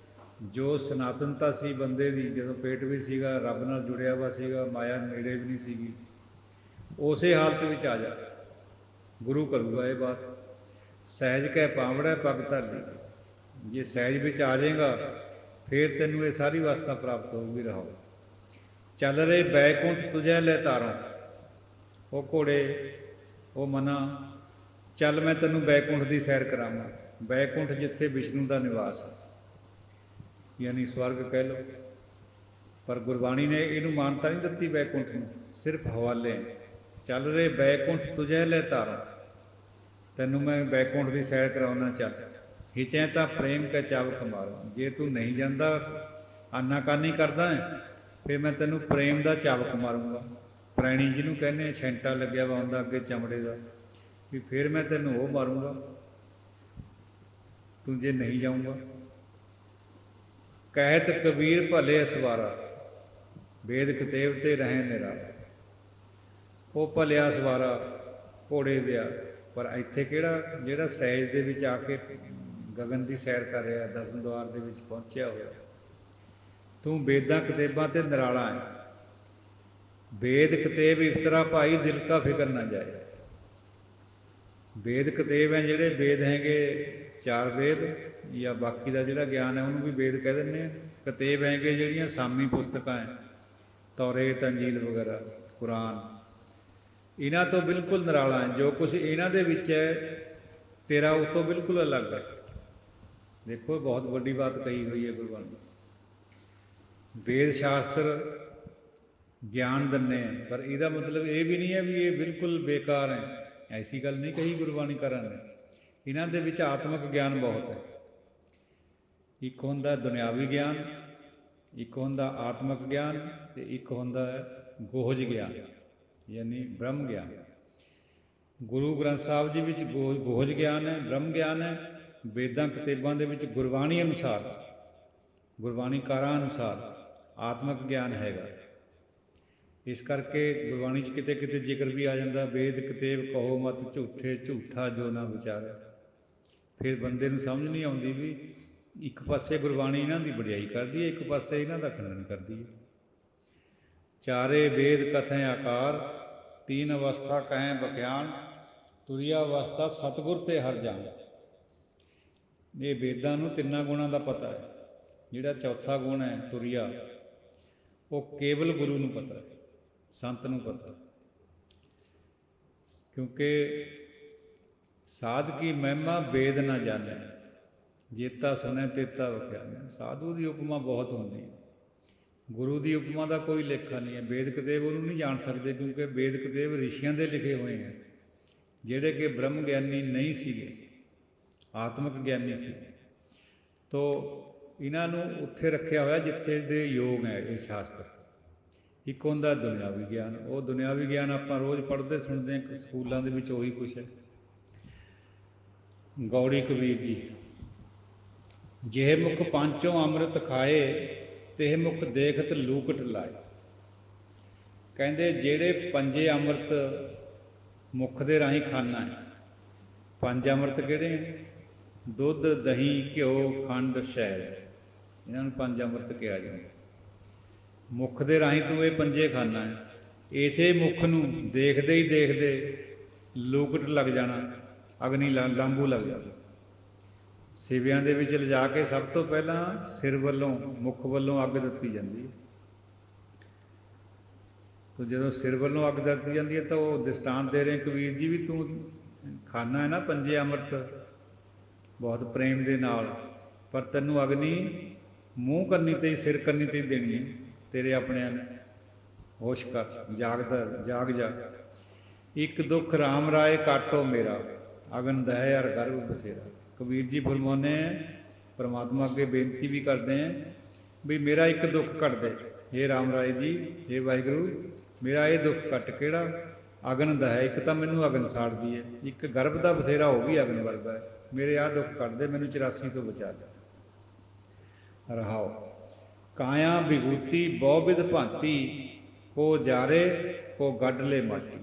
ਜੋ ਸਨਾਤਨਤਾ ਸੀ ਬੰਦੇ ਦੀ, ਜਦੋਂ ਪੇਟ ਵੀ ਸੀਗਾ, ਰੱਬ ਨਾਲ ਜੁੜਿਆ ਵਾ ਸੀਗਾ, ਮਾਇਆ ਨੇੜੇ ਵੀ ਨਹੀਂ ਸੀਗੀ, ਉਸੇ ਹਾਲਤ ਵਿੱਚ ਆ ਜਾ, ਗੁਰੂ ਕਰੂਗਾ ਇਹ ਬਾਤ। ਸਹਿਜ ਕੈ ਪਾਵੜੈ ਪਗ ਧਰ ਲੀ। ਜੇ ਸਹਿਜ ਵਿੱਚ ਆ ਜਾਏਗਾ ਫਿਰ ਤੈਨੂੰ ਇਹ ਸਾਰੀ ਅਵਸਥਾ ਪ੍ਰਾਪਤ ਹੋਊਗੀ। ਰਹੋ ਚੱਲ ਰਹੇ ਬੈਕੁੰਠ ਤੁਝੈ ਲੈ ਤਾਰਾਂ। ਉਹ ਘੋੜੇ, ਉਹ ਮਨਾ, ਚੱਲ ਮੈਂ ਤੈਨੂੰ ਬੈਕੁੰਠ ਦੀ ਸੈਰ ਕਰਾਵਾਂ। ਬੈਕੁੰਠ ਜਿੱਥੇ ਵਿਸ਼ਨੂੰ ਦਾ ਨਿਵਾਸ ਹੈ, ਯਾਨੀ ਸਵਰਗ ਕਹਿ ਲਓ। ਪਰ ਗੁਰਬਾਣੀ ਨੇ ਇਹਨੂੰ ਮਾਨਤਾ ਨਹੀਂ ਦਿੱਤੀ ਬੈਕੁੰਠ ਨੂੰ, ਸਿਰਫ ਹਵਾਲੇ। ਚੱਲ ਰਹੇ ਬੈਕੁੰਠ ਤੁਝੈ ਲੈ ਤਾਰਾਂ, ਤੈਨੂੰ ਮੈਂ ਬੈਕੁੰਠ ਦੀ ਸੈਰ ਕਰਾਉਣਾ। ਚੱਲ ਹਿਚੈ ਤਾਂ ਪ੍ਰੇਮ ਕੈ ਚਾਵਕ ਮਾਰੋ। ਜੇ ਤੂੰ ਨਹੀਂ ਜਾਂਦਾ, ਆਨਾਕਾਨੀ ਕਰਦਾ ਹੈ, ਫਿਰ ਮੈਂ ਤੈਨੂੰ ਪ੍ਰੇਮ ਦਾ ਚਾਵਕ ਮਾਰੂੰਗਾ। ਪ੍ਰੈਣੀ ਜਿਹਨੂੰ ਕਹਿੰਦੇ, ਛੈਂਟਾ ਲੱਗਿਆ ਵਾ ਹੁੰਦਾ ਅੱਗੇ ਚਮੜੇ ਦਾ, ਵੀ ਫਿਰ ਮੈਂ ਤੈਨੂੰ ਉਹ ਮਾਰੂੰਗਾ ਤੂੰ ਜੇ ਨਹੀਂ ਜਾਊਂਗਾ। ਕਹਿਤ ਕਬੀਰ ਭਲੇ ਅਸਵਾਰਾ, ਵੇਦ ਕਤੇਬ ਤੇ ਰਹੇ ਨਿਰਾਲਾ। ਉਹ ਭਲਿਆ ਸਵਾਰਾ ਘੋੜੇ ਦਿਆ, ਪਰ ਇੱਥੇ ਕਿਹੜਾ ਜਿਹੜਾ ਸਹਿਜ ਦੇ ਵਿੱਚ ਆ ਕੇ ਗਗਨ ਦੀ ਸੈਰ ਕਰ ਰਿਹਾ, ਦਸਮ ਦੁਆਰ ਦੇ ਵਿੱਚ ਪਹੁੰਚਿਆ ਹੋਇਆ। ਤੂੰ ਵੇਦਾਂ ਕਤੇਬਾਂ ਤੇ ਨਿਰਾਲਾ ਹੈ। ਵੇਦ ਕਤੇਬ ਇਫਤਰਾ ਭਾਈ, ਦਿਲ ਕਾ ਫਿਕਰ ਨਾ ਜਾਏ। ਵੇਦ ਕਤੇਬ ਹੈ ਜਿਹੜੇ, ਵੇਦ ਹੈਗੇ 4 ਵੇਦ, ਜਾਂ ਬਾਕੀ ਦਾ ਜਿਹੜਾ ਗਿਆਨ ਹੈ ਉਹਨੂੰ ਵੀ ਵੇਦ ਕਹਿ ਦਿੰਦੇ ਆ। ਕਤੇਬ ਹੈਗੇ ਜਿਹੜੀਆਂ ਸਾਮੀ ਪੁਸਤਕਾਂ ਹੈ, ਤੌਰੇਤ, ਅੰਜੀਲ ਵਗੈਰਾ, ਕੁਰਾਨ, ਇਹਨਾਂ ਤੋਂ ਬਿਲਕੁਲ ਨਿਰਾਲਾ ਹੈ। ਜੋ ਕੁਛ ਇਹਨਾਂ ਦੇ ਵਿੱਚ ਹੈ ਤੇਰਾ ਉਸ ਤੋਂ ਬਿਲਕੁਲ ਅਲੱਗ ਹੈ। ਦੇਖੋ ਬਹੁਤ ਵੱਡੀ ਬਾਤ ਕਹੀ ਹੋਈ ਹੈ ਗੁਰਬਾਣੀ ਵਿੱਚ। ਵੇਦ ਸ਼ਾਸਤਰ ਗਿਆਨ ਦਿੰਦੇ ਆ, ਪਰ ਇਹਦਾ ਮਤਲਬ ਇਹ ਵੀ ਨਹੀਂ ਹੈ ਵੀ ਇਹ ਬਿਲਕੁਲ ਬੇਕਾਰ ਹੈ। ਐਸੀ ਗੱਲ ਨਹੀਂ ਕਹੀ ਗੁਰਬਾਣੀ ਕਰਾਂ ਨੇ। ਇਹਨਾਂ ਦੇ ਵਿੱਚ ਆਤਮਿਕ ਗਿਆਨ ਬਹੁਤ ਹੈ। ਇੱਕ ਹੁੰਦਾ ਦੁਨਿਆਵੀ ਗਿਆਨ, ਇੱਕ ਹੁੰਦਾ ਆਤਮਿਕ ਗਿਆਨ, ਤੇ ਇੱਕ ਹੁੰਦਾ ਹੈ ਗੋਹਜ ਗਿਆਨ, ਯਾਨੀ ਬ੍ਰਹਮ ਗਿਆਨ। ਗੁਰੂ ਗ੍ਰੰਥ ਸਾਹਿਬ ਜੀ ਵਿੱਚ ਗੋਹਜ ਗਿਆਨ ਹੈ, ਬ੍ਰਹਮ ਗਿਆਨ ਹੈ। ਵੇਦਾਂ ਕਤੇਬਾਂ ਦੇ ਵਿੱਚ ਗੁਰਬਾਣੀ ਅਨੁਸਾਰ, ਗੁਰਬਾਣੀ ਕਾਰਾਂ ਅਨੁਸਾਰ ਆਤਮਿਕ ਗਿਆਨ ਹੈਗਾ। ਇਸ ਕਰਕੇ ਗੁਰਬਾਣੀ 'ਚ ਕਿਤੇ ਕਿਤੇ ਜ਼ਿਕਰ ਵੀ ਆ ਜਾਂਦਾ, ਵੇਦ ਕਤੇਬ ਕਹੋ ਮਤ ਝੂਠੇ, ਝੂਠਾ ਜੋ ਨਾ ਵਿਚਾਰੇ। ਫਿਰ ਬੰਦੇ ਨੂੰ ਸਮਝ ਨਹੀਂ ਆਉਂਦੀ ਵੀ ਇੱਕ ਪਾਸੇ ਗੁਰਬਾਣੀ ਇਹਨਾਂ ਦੀ ਵਡਿਆਈ ਕਰਦੀ ਹੈ, ਇੱਕ ਪਾਸੇ ਇਹਨਾਂ ਦਾ ਖੰਡਨ ਕਰਦੀ ਹੈ। ਚਾਰੇ ਵੇਦ ਕਥੈ ਆਕਾਰ, ਤੀਨ ਅਵਸਥਾ ਕਹੈ ਵਿਗਿਆਨ, ਤੁਰਿਆ ਅਵਸਥਾ ਸਤਿਗੁਰ ਤੇ ਹਰਿ ਜਾਣ। ਇਹ ਵੇਦਾਂ ਨੂੰ ਤਿੰਨਾਂ ਗੁਣਾਂ ਦਾ ਪਤਾ ਹੈ। ਜਿਹੜਾ ਚੌਥਾ ਗੁਣ ਹੈ ਤੁਰਿਆ, ਉਹ ਕੇਵਲ ਗੁਰੂ ਨੂੰ ਪਤਾ ਹੈ, ਸੰਤ ਨੂੰ ਪਤਾ। ਕਿਉਂਕਿ ਸਾਧ ਕੀ ਮਹਿਮਾ ਵੇਦ ਨਾ ਜਾਣੈ, ਜੇਤਾ ਸੁਣੈ ਤੇਤਾ ਵਖਿਆਨੈ। ਸਾਧੂ ਦੀ ਉਪਮਾ ਬਹੁਤ ਹੁੰਦੀ ਹੈ, ਗੁਰੂ ਦੀ ਉਪਮਾ ਦਾ ਕੋਈ ਲੇਖਾ ਨਹੀਂ ਹੈ। ਵੇਦ ਕਤੇਬ ਉਹਨੂੰ ਨਹੀਂ ਜਾਣ ਸਕਦੇ, ਕਿਉਂਕਿ ਵੇਦ ਕਤੇਬ ਰਿਸ਼ੀਆਂ ਦੇ ਲਿਖੇ ਹੋਏ ਹੈ, ਜਿਹੜੇ ਕਿ ਬ੍ਰਹਮ ਗਿਆਨੀ ਨਹੀਂ ਸੀਗੇ, ਆਤਮਿਕ ਗਿਆਨੀ ਸੀ। ਤੋ ਇਹਨਾਂ ਨੂੰ ਉੱਥੇ ਰੱਖਿਆ ਹੋਇਆ ਜਿੱਥੇ ਦੇ ਯੋਗ ਹੈ ਇਹ ਸ਼ਾਸਤਰ। ਇੱਕ ਹੁੰਦਾ ਦੁਨਿਆਵੀ ਗਿਆਨ, ਉਹ ਦੁਨਿਆਵੀ ਗਿਆਨ ਆਪਾਂ ਰੋਜ਼ ਪੜ੍ਹਦੇ ਸੁਣਦੇ ਹਾਂ ਸਕੂਲਾਂ ਦੇ ਵਿੱਚ, ਉਹੀ ਕੁਛ ਹੈ। ਗੌੜੀ ਕਬੀਰ ਜੀ। ਜਿਹੇ ਮੁਖ ਪੰਚੋਂ ਅੰਮ੍ਰਿਤ ਖਾਏ, ਤੇਹ ਮੁਖ ਦੇਖਤ ਲੂਕਟ ਲਾਏ। ਕਹਿੰਦੇ ਜਿਹੜੇ ਪੰਜੇ ਅੰਮ੍ਰਿਤ ਮੁਖ ਦੇ ਰਾਹੀਂ ਖਾਣਾ ਹੈ, ਪੰਜ ਅੰਮ੍ਰਿਤ ਕਿਹੜੇ ਆ? ਦੁੱਧ, ਦਹੀਂ, ਘਿਓ, ਖੰਡ, ਸ਼ਹਿਦ, ਇਹਨਾਂ ਨੂੰ ਪੰਜ ਅੰਮ੍ਰਿਤ ਕਿਹਾ ਜਾਂਦਾ। ਮੁੱਖ ਦੇ ਰਾਹੀਂ ਤੂੰ ਇਹ ਪੰਜੇ ਖਾਨਾ ਹੈ। ਇਸੇ ਮੁੱਖ ਨੂੰ ਦੇਖਦੇ ਹੀ ਦੇਖਦੇ ਲੂਕਟ ਲੱਗ ਜਾਣਾ, ਅਗਨੀ ਲਾਂਬੂ ਲੱਗ ਜਾਣਾ। ਸਿਵਿਆਂ ਦੇ ਵਿੱਚ ਲਿਜਾ ਕੇ ਸਭ ਤੋਂ ਪਹਿਲਾਂ ਸਿਰ ਵੱਲੋਂ, ਮੁੱਖ ਵੱਲੋਂ ਅੱਗ ਦਿੱਤੀ ਜਾਂਦੀ ਹੈ। ਤਾਂ ਜਦੋਂ ਸਿਰ ਵੱਲੋਂ ਅੱਗ ਦਿੱਤੀ ਜਾਂਦੀ ਹੈ ਤਾਂ ਉਹ ਦ੍ਰਿਸ਼ਟਾਂਤ ਦੇ ਰਹੇ ਕਬੀਰ ਜੀ ਵੀ ਤੂੰ ਖਾਨਾ ਹੈ ਨਾ ਪੰਜੇ ਅੰਮ੍ਰਿਤ ਬਹੁਤ ਪ੍ਰੇਮ ਦੇ ਨਾਲ, ਪਰ ਤੈਨੂੰ ਅਗਨੀ ਮੂੰਹ ਕਰਨੀ ਤੇ ਸਿਰ ਕਰਨੀ ਤੇ ਦੇਣੀ ਹੈ। ਤੇਰੇ ਆਪਣਿਆਂ ਨੇ ਹੋਸ਼ ਕਰ, ਜਾਗ ਜਾ। ਇੱਕ ਦੁੱਖ ਰਾਮ ਰਾਏ ਕਾਟੋ ਮੇਰਾ, ਅਗਨ ਦਹਿ ਅਰ ਗਰਭ ਬਸੇਰਾ। ਕਬੀਰ ਜੀ ਫਰਮਾਉਂਦੇ ਪਰਮਾਤਮਾ ਅੱਗੇ ਬੇਨਤੀ ਵੀ ਕਰਦੇ ਹੈ ਵੀ ਮੇਰਾ ਇੱਕ ਦੁੱਖ ਕੱਟ ਦੇ, ਹੇ ਰਾਮ ਰਾਏ ਜੀ, ਹੇ ਵਾਹਿਗੁਰੂ, ਮੇਰਾ ਇਹ ਦੁੱਖ ਕੱਟ। ਕਿਹੜਾ? ਅਗਨ ਦਹਿ, ਇੱਕ ਤਾਂ ਮੈਨੂੰ ਅਗਨ ਸਾੜਦੀ ਹੈ, ਇੱਕ ਗਰਭ ਦਾ ਬਸੇਰਾ ਉਹ ਵੀ ਅਗਨ ਵਰਗਾ ਹੈ। ਮੇਰੇ ਆਹ ਦੁੱਖ ਕੱਟ ਦੇ, ਮੈਨੂੰ 84 ਤੋਂ ਬਚਾ ਲੈ। ਰਹਾਓ ਕਾਇਆ ਵਿਭੂਤੀ ਬਹੁ ਵਿਧ ਭਾਂਤੀ, ਕੋ ਜਾਰੇ ਕੋ ਗੱਡ ਲੈ ਮਾਟੀ।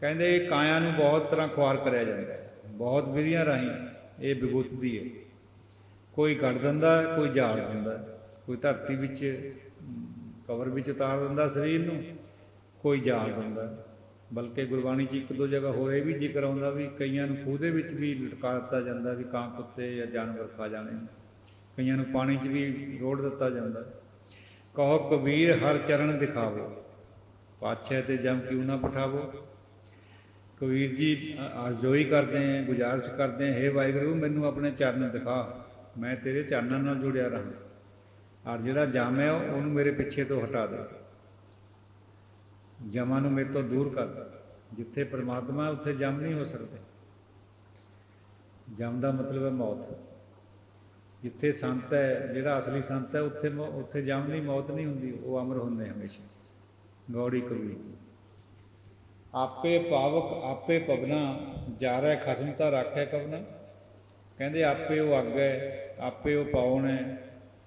ਕਹਿੰਦੇ ਕਾਇਆ ਨੂੰ ਬਹੁਤ ਤਰ੍ਹਾਂ ਖੁਆਰ ਕਰਿਆ ਜਾਂਦਾ ਹੈ, ਬਹੁਤ ਵਿਧੀਆਂ ਰਾਹੀਂ ਇਹ ਵਿਭੂਤੀ ਹੈ। ਕੋਈ ਗੱਡ ਦਿੰਦਾ, ਕੋਈ ਜਾਲ ਦਿੰਦਾ, ਕੋਈ ਧਰਤੀ ਵਿੱਚ ਕਬਰ ਵਿੱਚ ਉਤਾਰ ਦਿੰਦਾ ਸਰੀਰ ਨੂੰ, ਕੋਈ ਜਾਲ ਦਿੰਦਾ। ਬਲਕਿ ਗੁਰਬਾਣੀ 'ਚ ਇੱਕ ਦੋ ਜਗ੍ਹਾ ਹੋਰ ਇਹ ਵੀ ਜ਼ਿਕਰ ਆਉਂਦਾ ਵੀ ਕਈਆਂ ਨੂੰ ਖੂਹ ਦੇ ਵਿੱਚ ਵੀ ਲਟਕਾ ਦਿੱਤਾ ਜਾਂਦਾ ਵੀ ਕਾਂ ਕੁੱਤੇ ਜਾਂ ਜਾਨਵਰ ਖਾ ਜਾਣੇ। ਕਈਆਂ ਨੂੰ ਪਾਣੀ 'ਚ ਵੀ ਰੋੜ ਦਿੱਤਾ ਜਾਂਦਾ। ਕਹੋ ਕਬੀਰ ਹਰ ਚਰਨ ਦਿਖਾਵੋ, ਪਾਛੇ ਤੇ ਜਮ ਕਿਉਂ ਨਾ ਪਠਾਵੋ। ਕਬੀਰ ਜੀ ਅਰਜ਼ੋਈ ਕਰਦੇ ਹੈ, ਗੁਜ਼ਾਰਿਸ਼ ਕਰਦੇ ਹੈ, ਹੇ ਵਾਹਿਗੁਰੂ ਮੈਨੂੰ ਆਪਣੇ ਚਰਨ ਦਿਖਾ, ਮੈਂ ਤੇਰੇ ਚਰਨਾਂ ਨਾਲ ਜੁੜਿਆ ਰਹਾਂ। ਔਰ ਜਿਹੜਾ ਜਮ ਹੈ ਉਹਨੂੰ ਮੇਰੇ ਪਿੱਛੇ ਤੋਂ ਹਟਾ ਦੇ, ਜਮਾਂ ਨੂੰ ਮੇਰੇ ਤੋਂ ਦੂਰ ਕਰ। ਜਿੱਥੇ ਪਰਮਾਤਮਾ ਉੱਥੇ ਜਮ ਨਹੀਂ ਹੋ ਸਕਦੇ। ਜਮ ਦਾ ਮਤਲਬ ਹੈ ਮੌਤ। ਜਿੱਥੇ ਸੰਤ ਹੈ, ਜਿਹੜਾ ਅਸਲੀ ਸੰਤ ਹੈ, ਉੱਥੇ ਜਮ ਨਹੀਂ, ਮੌਤ ਨਹੀਂ ਹੁੰਦੀ, ਉਹ ਅਮਰ ਹੁੰਦੇ ਹਮੇਸ਼ਾ। ਗੌੜੀ ਕਬੀਰ ਜੀ। ਆਪੇ ਪਾਵਕ ਆਪੇ ਪਵਨਾ, ਜਾਰੈ ਖਸਮ ਤਾਂ ਰਾਖੈ ਕਵਨਾ। ਕਹਿੰਦੇ ਆਪੇ ਉਹ ਅੱਗ ਹੈ, ਆਪੇ ਉਹ ਪੌਣ ਹੈ।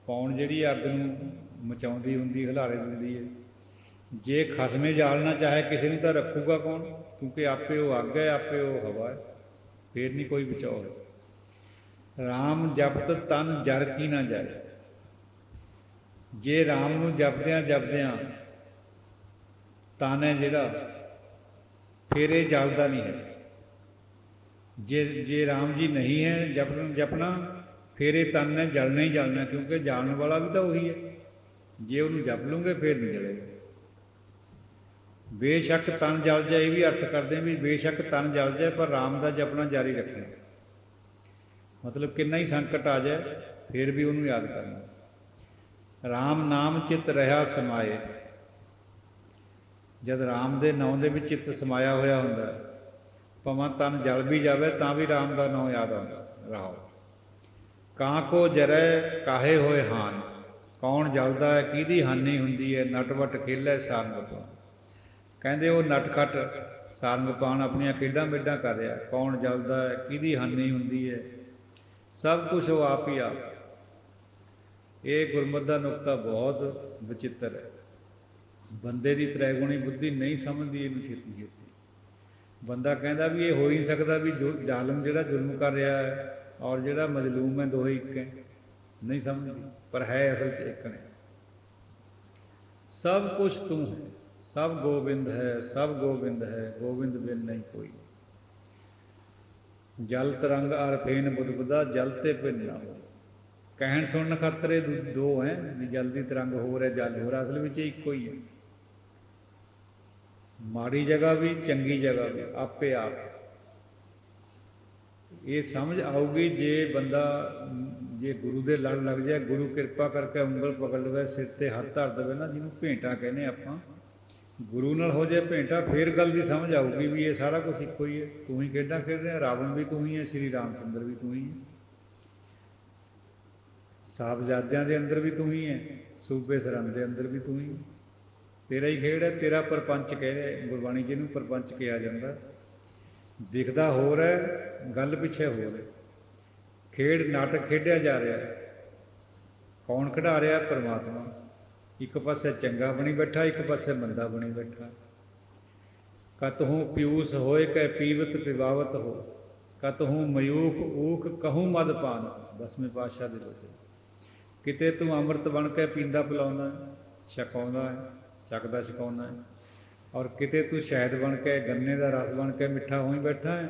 ਪੌਣ ਜਿਹੜੀ ਅੱਗ ਨੂੰ ਮਚਾਉਂਦੀ ਹੁੰਦੀ, ਹਿਲਾਰੇ ਦਿੰਦੀ ਹੈ। ਜੇ ਖਸਮੇ ਜਾਲਣਾ ਚਾਹੇ ਕਿਸੇ ਨੂੰ ਤਾਂ ਰੱਖੂਗਾ ਕੌਣ? ਕਿਉਂਕਿ ਆਪੇ ਉਹ ਅੱਗ ਹੈ, ਆਪੇ ਉਹ ਹਵਾ ਹੈ, ਫੇਰ ਨਹੀਂ ਕੋਈ ਬਚਾਓ ਹੈ। ਰਾਮ ਜਪਤ ਤਨ ਜਰ ਕੀ ਨਾ ਜਾਏ। ਜੇ ਰਾਮ ਨੂੰ ਜਪਦਿਆਂ ਜਪਦਿਆਂ ਤਨ ਹੈ ਜਿਹੜਾ, ਫਿਰ ਇਹ ਜਲਦਾ ਨਹੀਂ ਹੈ। ਜੇ ਰਾਮ ਜੀ ਨਹੀਂ ਹੈ ਜਪਣਾ, ਫਿਰ ਇਹ ਤਨ ਨੇ ਜਲਣਾ ਹੀ ਜਲਣਾ, ਕਿਉਂਕਿ ਜਾਲਣ ਵਾਲਾ ਵੀ ਤਾਂ ਉਹੀ ਹੈ। ਜੇ ਉਹਨੂੰ ਜਪ ਲੂੰਗੇ ਫਿਰ ਨਹੀਂ ਜਲੇਗਾ। ਬੇਸ਼ੱਕ ਤਨ ਜਲ ਜਾਏ, ਇਹ ਵੀ ਅਰਥ ਕਰਦੇ ਵੀ ਬੇਸ਼ੱਕ ਤਨ ਜਲ ਜਾਏ ਪਰ ਰਾਮ ਦਾ ਜਪਣਾ ਜਾਰੀ ਰੱਖਣਾ। ਮਤਲਬ ਕਿੰਨਾ ਹੀ ਸੰਕਟ ਆ ਜਾਏ ਫਿਰ ਵੀ ਉਹਨੂੰ ਯਾਦ ਕਰਨਾ। ਰਾਮ ਨਾਮ ਚਿੱਤ ਰਿਹਾ ਸਮਾਏ। ਜਦ ਰਾਮ ਦੇ ਨਾਂ ਦੇ ਵਿੱਚ ਚਿੱਤ ਸਮਾਇਆ ਹੋਇਆ ਹੁੰਦਾ, ਭਾਵੇਂ ਤਨ ਜਲ ਵੀ ਜਾਵੇ ਤਾਂ ਵੀ ਰਾਮ ਦਾ ਨਾਂ ਯਾਦ ਆਉਂਦਾ। ਰਹੋ ਕਾਂ ਕੋ ਜਰੈ ਕਾਹੇ ਹੋਏ ਹਾਨ। ਕੌਣ ਜਲਦਾ ਹੈ, ਕਿਹਦੀ ਹਾਨੀ ਹੁੰਦੀ ਹੈ। ਨਟਵਟ ਖੇਲੇ ਸਾਰੰਗ ਪਾਣ। ਕਹਿੰਦੇ ਉਹ ਨਟਖਟ ਸਾਰੰਗ ਪਾਣ ਆਪਣੀਆਂ ਖੇਡਾਂ ਮੇਡਾਂ ਕਰ ਰਿਹਾ। ਕੌਣ ਜਲਦਾ ਹੈ, ਕਿਹਦੀ ਹਾਨੀ ਹੁੰਦੀ ਹੈ, ਸਭ ਕੁਛ ਉਹ ਆਪ ਹੀ ਆਪ। ਇਹ ਗੁਰਮਤਿ ਦਾ ਨੁਕਤਾ ਬਹੁਤ ਵਿਚਿੱਤਰ ਹੈ। ਬੰਦੇ ਦੀ ਤ੍ਰੈਗੁਣੀ ਬੁੱਧੀ ਨਹੀਂ ਸਮਝਦੀ ਇਹਨੂੰ ਛੇਤੀ ਛੇਤੀ। ਬੰਦਾ ਕਹਿੰਦਾ ਵੀ ਇਹ ਹੋ ਹੀ ਨਹੀਂ ਸਕਦਾ ਵੀ ਜੋ ਜ਼ਾਲਮ ਜਿਹੜਾ ਜ਼ੁਲਮ ਕਰ ਰਿਹਾ ਹੈ ਔਰ ਜਿਹੜਾ ਮਜ਼ਲੂਮ ਹੈ ਦੋਹੇ ਇੱਕ ਹੈ। ਨਹੀਂ ਸਮਝਦੀ, ਪਰ ਹੈ ਅਸਲ 'ਚ ਇੱਕ ਨੇ। ਸਭ ਕੁਛ ਤੂੰ ਹੈ, ਸਭ ਗੋਬਿੰਦ ਹੈ, ਸਭ ਗੋਬਿੰਦ ਹੈ, ਗੋਬਿੰਦ ਬਿਨ ਨਹੀਂ ਕੋਈ। ਜਲ ਤਰੰਗ ਅਰ ਫੇਨ ਬੁਦਬੁਦਾ, ਜਲ ਤੇ ਪਿੰਨ ਨਾ ਹੋ। ਕਹਿਣ ਸੁਣਨ ਖਾਤਰ ਇਹ ਦੋ ਹੈ ਵੀ ਜਲ ਦੀ ਤਰੰਗ ਹੋਰ ਹੈ, ਜਲ ਹੋਰ। ਅਸਲ ਵਿੱਚ ਇੱਕੋ ਹੀ ਹੈ। ਮਾੜੀ ਜਗ੍ਹਾ ਵੀ, ਚੰਗੀ ਜਗ੍ਹਾ ਵੀ, ਆਪੇ ਆਪ। ਇਹ ਸਮਝ ਆਊਗੀ ਜੇ ਬੰਦਾ, ਜੇ ਗੁਰੂ ਦੇ ਲੜ ਲੱਗ ਜਾਏ, ਗੁਰੂ ਕਿਰਪਾ ਕਰਕੇ ਉਂਗਲ ਪਕੜ ਲਵੇ, ਸਿਰ 'ਤੇ ਹੱਥ ਧਰ ਦੇਵੇ ਨਾ, ਜਿਹਨੂੰ ਭੇਂਟਾ ਕਹਿੰਦੇ ਆਪਾਂ, ਗੁਰੂ ਨਾਲ ਹੋ ਜਾਏ ਭੇਂਟਾ, ਫਿਰ ਗੱਲ ਦੀ ਸਮਝ ਆਊਗੀ ਵੀ ਇਹ ਸਾਰਾ ਕੁਛ ਇੱਕੋ ਹੀ ਹੈ। ਤੂੰ ਹੀ ਖੇਡਾਂ ਖੇਡ ਰਿਹਾ, ਰਾਵਣ ਵੀ ਤੂੰ ਹੀ ਹੈ, ਸ਼੍ਰੀ ਰਾਮ ਚੰਦਰ ਵੀ ਤੂੰ ਹੀ ਹੈ, ਸਾਹਿਬਜ਼ਾਦਿਆਂ ਦੇ ਅੰਦਰ ਵੀ ਤੂੰ ਹੀ ਹੈ, ਸੂਬੇ ਸਰਹੰਦ ਦੇ ਅੰਦਰ ਵੀ ਤੂੰ ਹੀ। ਤੇਰਾ ਹੀ ਖੇਡ ਹੈ, ਤੇਰਾ ਪ੍ਰਪੰਚ ਕਹਿ ਰਿਹਾ ਗੁਰਬਾਣੀ, ਜਿਹਨੂੰ ਪ੍ਰਪੰਚ ਕਿਹਾ ਜਾਂਦਾ। ਦਿਖਦਾ ਹੋਰ ਹੈ, ਗੱਲ ਪਿੱਛੇ ਹੋਰ ਹੈ। ਖੇਡ ਨਾਟਕ ਖੇਡਿਆ ਜਾ ਰਿਹਾ। ਕੌਣ ਖਿਡਾ ਰਿਹਾ? ਪਰਮਾਤਮਾ। ਇੱਕ ਪਾਸੇ ਚੰਗਾ ਬਣੀ ਬੈਠਾ, ਇੱਕ ਪਾਸੇ ਮੰਦਾ ਬਣੀ ਬੈਠਾ। ਕਤਹੂੰ ਪਿਊਸ ਹੋਏ ਕੈ ਪੀਵਤ ਪਿਵਾਵਤ ਹੋ। कतहूँ मयूख ऊख कहूँ मद पान। 10वें पातशाह दे लोचे किते तू अमृत बन के पींदा पिलाउंदा है, छकाउंदा है, छकदा छकाउंदा है, और किते तू शहद बन के गन्ने का रस बन के मिठा होई बैठा है,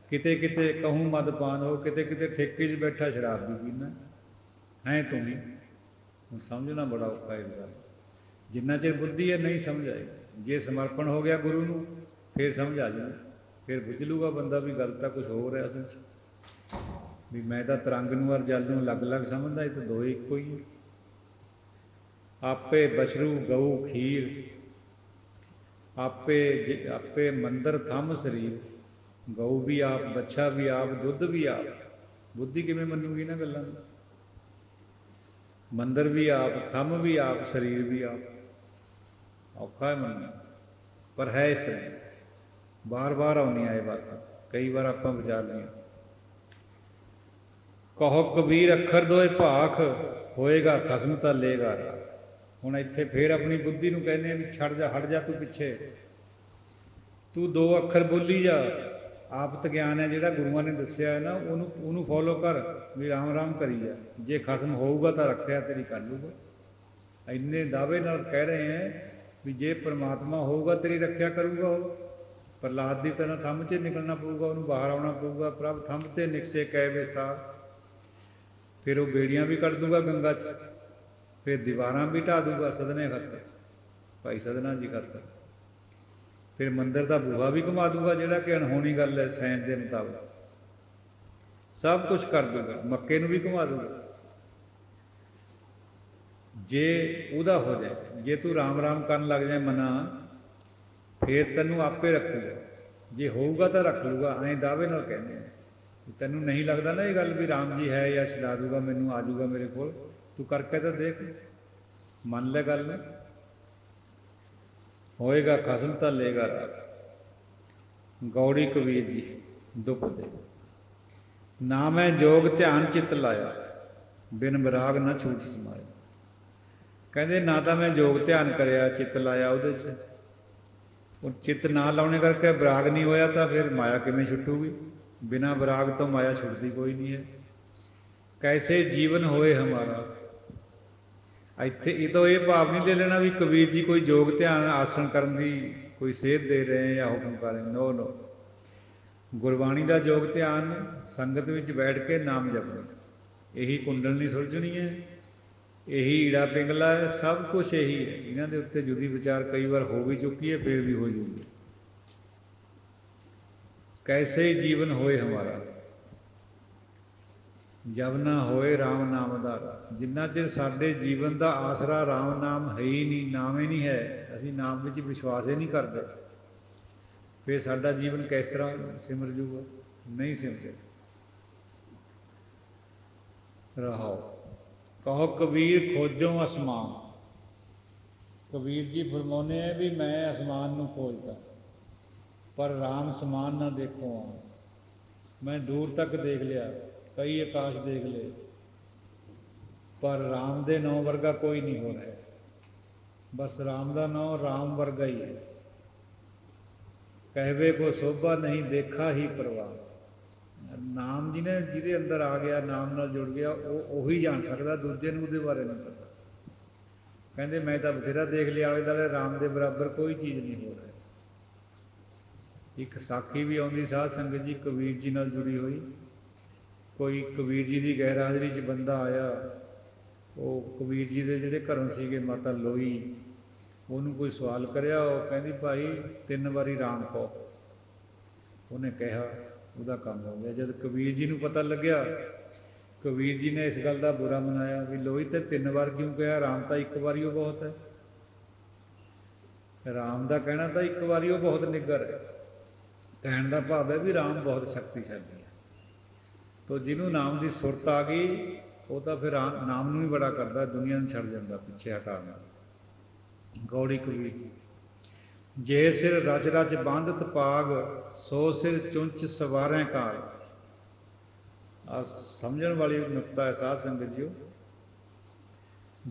किते किते कहूँ मद पान हो, किते किते ठेके 'च बैठा शराब भी पीना है तू ही। हुण समझना बड़ा औखा इस गल, जिन्ना चिर बुद्धि है नहीं समझ आएगी। जे समर्पण हो गया गुरु नूं फिर समझ आ जाए, फिर बुझ लूगा बंदा भी गल तां कुछ होर है असल 'च, भी मैं तां तरंग नूं और जल नूं अलग अलग समझदा, ये तो दो इक्को ही है। आपे बछरू गऊ खीर, आपे आपे मंदिर थम शरीर, गऊ भी आप, बच्छा भी आप, दुध भी आप। बुद्धि किवें मन्नूगी ना गल्लां नूं? मंदिर भी आप, थम भी आप, शरीर भी आप। औखा है मनना, पर है सही। बार बार आउंदियां ये बातां, कई बार आपां विचार लिया। कहो कबीर अखर दोए भाख, होएगा खसम तां लेगा राख। हुण इत्थे फिर अपनी बुद्धि नूं कहने भी छड़ जा, हट जा तू पिछे, तू दो अखर बोली जा। आपत ज्ञान है जिहड़ा गुरुआं ने दस्सिया है ना, ਉਹਨੂੰ फॉलो कर, भी राम राम करी जा। जे खसम होऊगा तो रखिया तेरी कर लूगा। इन्ने दावे नाल कह रहे हैं भी जे परमात्मा होऊगा तेरी रखिया करूगा। वो प्रहलाद की तरह थंम च निकलना पऊगा, उन्होंने बाहर आना पऊगा। प्रभ थंम ते निकसे कै विस्तार। फिर वो बेड़ियां भी कट दूंगा गंगा च, फिर दीवारां भी ढा दूंगा सदने खातर, भाई सदना जी खातर। फिर मंदिर का बूहा भी घुमा दूंगा, जिहड़ा कि अनहोनी गल है साइंस के मुताबिक। सब कुछ कर दूंगा, मक्के नूं भी घुमा दूंगा जे उहदा हो जाए। जे तू राम राम करन लग जाए मना, फिर तैनूं आपे रखूगा। जे होऊगा तो रख लूगा। ऐं दावे नाल कहने तैनूं नहीं लगता ना ये गल भी राम जी है या छड़ा दूगा मैनूं, आ जाऊगा मेरे कोल, तू करके तो देख, मन ले गल नूं। होएगा खसम तां लेगा राख। गौड़ी कबीर जी दुख दे, ना मैं जोग ध्यान चित लाया, बिन विराग ना छूट समाया। कहते ना तो मैं जोग ध्यान करिया, चित्त लाया उहदे च, चित्त ना लाने करके विराग नहीं होया, तो फिर माया किवें छुटूगी? बिना विराग तो माया छुटती कोई नहीं है। कैसे जीवन होए हमारा, इत्थे ये तो ये भाव नहीं ले लेना भी कबीर जी कोई जोग ध्यान आसन करन दी कोई सेध दे रहे हैं या हुक्म कर रहे हैं। नो नो, गुरबाणी का जोग ध्यान संगत विच बैठ के नाम जपना, यही कुंडलनी सुलझनी है, यही ईड़ा पिंगला है, सब कुछ यही है। इन्हां दे उत्ते जुदी विचार कई बार हो भी चुकी है, फिर भी हो जूगी। कैसे जीवन होए हमारा, जब ना होए राम नाम आधारा। जिन्ना चिर साडे जीवन का आसरा राम नाम है ही नहीं, नाम ही नहीं है, असीं नाम विच विश्वास ही नहीं करते, फिर साडा जीवन किस तरह सिमर जूगा? नहीं सिमरे। रहो कहो कबीर खोजो आसमान। कबीर जी फरमाने हैं भी मैं आसमान नूं खोजदा, पर राम समान ना देखो। मैं दूर तक देख लिया, कई आकाश देख ले, पर राम दे नाम वर्गा कोई नहीं हो रहा। बस राम का नाम राम वर्गा ही है। कहवे को शोभा नहीं देखा ही परवान। नाम जी ने जिहदे अंदर आ गया, नाम नाल जुड़ गया, वो ही जान सकता, दूजे नूं उहदे बारे नहीं पता। कहते मैं तो बथेरा देख लिया आले दुआले, राम के बराबर कोई चीज़ नहीं हो रही। एक साखी भी आउंदी साध संगत जी कबीर जी नाल जुड़ी हुई। कोई कबीर जी की गैरहाजरी च बंदा आया, वो कबीर जी के जिहड़े घरों सीगे माता लोई, उन्होंने कोई सवाल करिया, वो कहती भाई 3 बारी राम कहो। उन्हें कहा, वह काम हो गया। जब कबीर जी को पता लग्या, कबीर जी ने इस गल का बुरा मनाया भी लोई तो 3 बार क्यों कहा, राम तो एक बारी बहुत है। राम का कहना तो एक बारी बहुत निगर है। कहने का भाव है भी राम बहुत शक्तिशाली है। तो जिन्हों नाम की सुरत आ गई, वो तो फिर नाम नूं ही बड़ा करता, दुनिया नूं छड़ जाता, पिछे हटाना। गौड़ी कबीर जी जे सिर रच रच बांधत पाग, सो सिर चुंच सवारें काल। आ समझण वाली नुकता है साध संगत जी।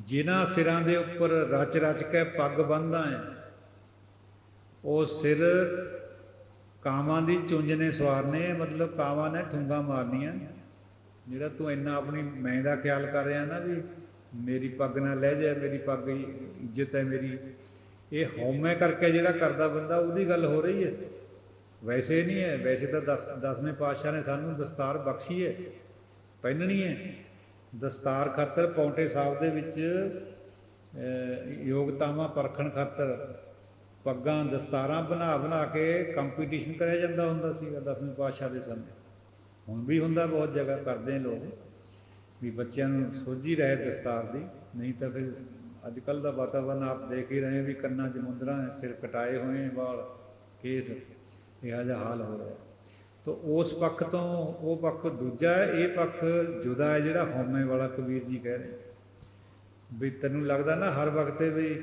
जिन्हां सिरां दे उपर रच रच के पग बंधा है, वो सिर ਕਾਵਾਂ ਦੀ ਚੁੰਝ ਨੇ ਸਵਾਰਨੇ, मतलब ਕਾਵਾਂ ਨੇ ਠੁੰਗਾ ਮਾਰਨੀਆਂ। ਜਿਹੜਾ ਤੂੰ ਇੰਨਾ ਆਪਣੀ ਮੈਂ ਦਾ ਖਿਆਲ ਕਰ ਰਿਹਾ ਨਾ ਵੀ ਮੇਰੀ ਪੱਗ ਨਾ ਲੈ ਜਾਏ, ਮੇਰੀ ਪੱਗ ਇੱਜ਼ਤ ਹੈ ਮੇਰੀ, ਇਹ ਹਉਮੈ ਕਰਕੇ ਜਿਹੜਾ ਕਰਦਾ ਬੰਦਾ ਉਹਦੀ ਗੱਲ ਹੋ ਰਹੀ ਹੈ, ਵੈਸੇ ਨਹੀਂ ਹੈ। ਵੈਸੇ ਤਾਂ ਦਸਵੇਂ ਪਾਤਸ਼ਾਹ ਨੇ ਸਾਨੂੰ ਦਸਤਾਰ ਬਖਸ਼ੀ ਹੈ, ਪਹਿਨਣੀ ਹੈ। ਦਸਤਾਰ ਖਾਤਰ ਪੌਂਟੇ ਸਾਹਿਬ ਦੇ ਵਿੱਚ ਯੋਗਤਾਵਾਂ ਪਰਖਣ ਖਾਤਰ ਪੱਗਾਂ ਦਸਤਾਰਾਂ ਬਣਾ ਬਣਾ ਕੇ ਕੰਪੀਟੀਸ਼ਨ ਕਰਿਆ ਜਾਂਦਾ ਹੁੰਦਾ ਸੀਗਾ ਦਸਵੇਂ ਪਾਤਸ਼ਾਹ ਦੇ ਸਮੇਂ। ਹੁਣ ਵੀ ਹੁੰਦਾ, ਬਹੁਤ ਜਗ੍ਹਾ ਕਰਦੇ ਲੋਕ ਵੀ ਬੱਚਿਆਂ ਨੂੰ ਸੋਝੀ ਰਹੇ ਦਸਤਾਰ ਦੀ। ਨਹੀਂ ਤਾਂ ਫਿਰ ਅੱਜ ਕੱਲ੍ਹ ਦਾ ਵਾਤਾਵਰਨ ਆਪ ਦੇਖ ਹੀ ਰਹੇ ਵੀ ਕੰਨਾਂ 'ਚ ਮੁੰਦਰਾਂ, ਸਿਰ ਕਟਾਏ ਹੋਏ, ਵਾਲ ਕੇਸ, ਇਹੋ ਜਿਹਾ ਹਾਲ ਹੋ ਰਿਹਾ। ਤਾਂ ਉਸ ਪੱਖ ਤੋਂ ਉਹ ਪੱਖ ਦੂਜਾ ਹੈ, ਇਹ ਪੱਖ ਜੁਦਾ ਹੈ ਜਿਹੜਾ ਹਉਮੈ ਵਾਲਾ। ਕਬੀਰ ਜੀ ਕਹਿ ਰਹੇ ਵੀ ਤੈਨੂੰ ਲੱਗਦਾ ਨਾ ਹਰ ਵਕਤ ਵੀ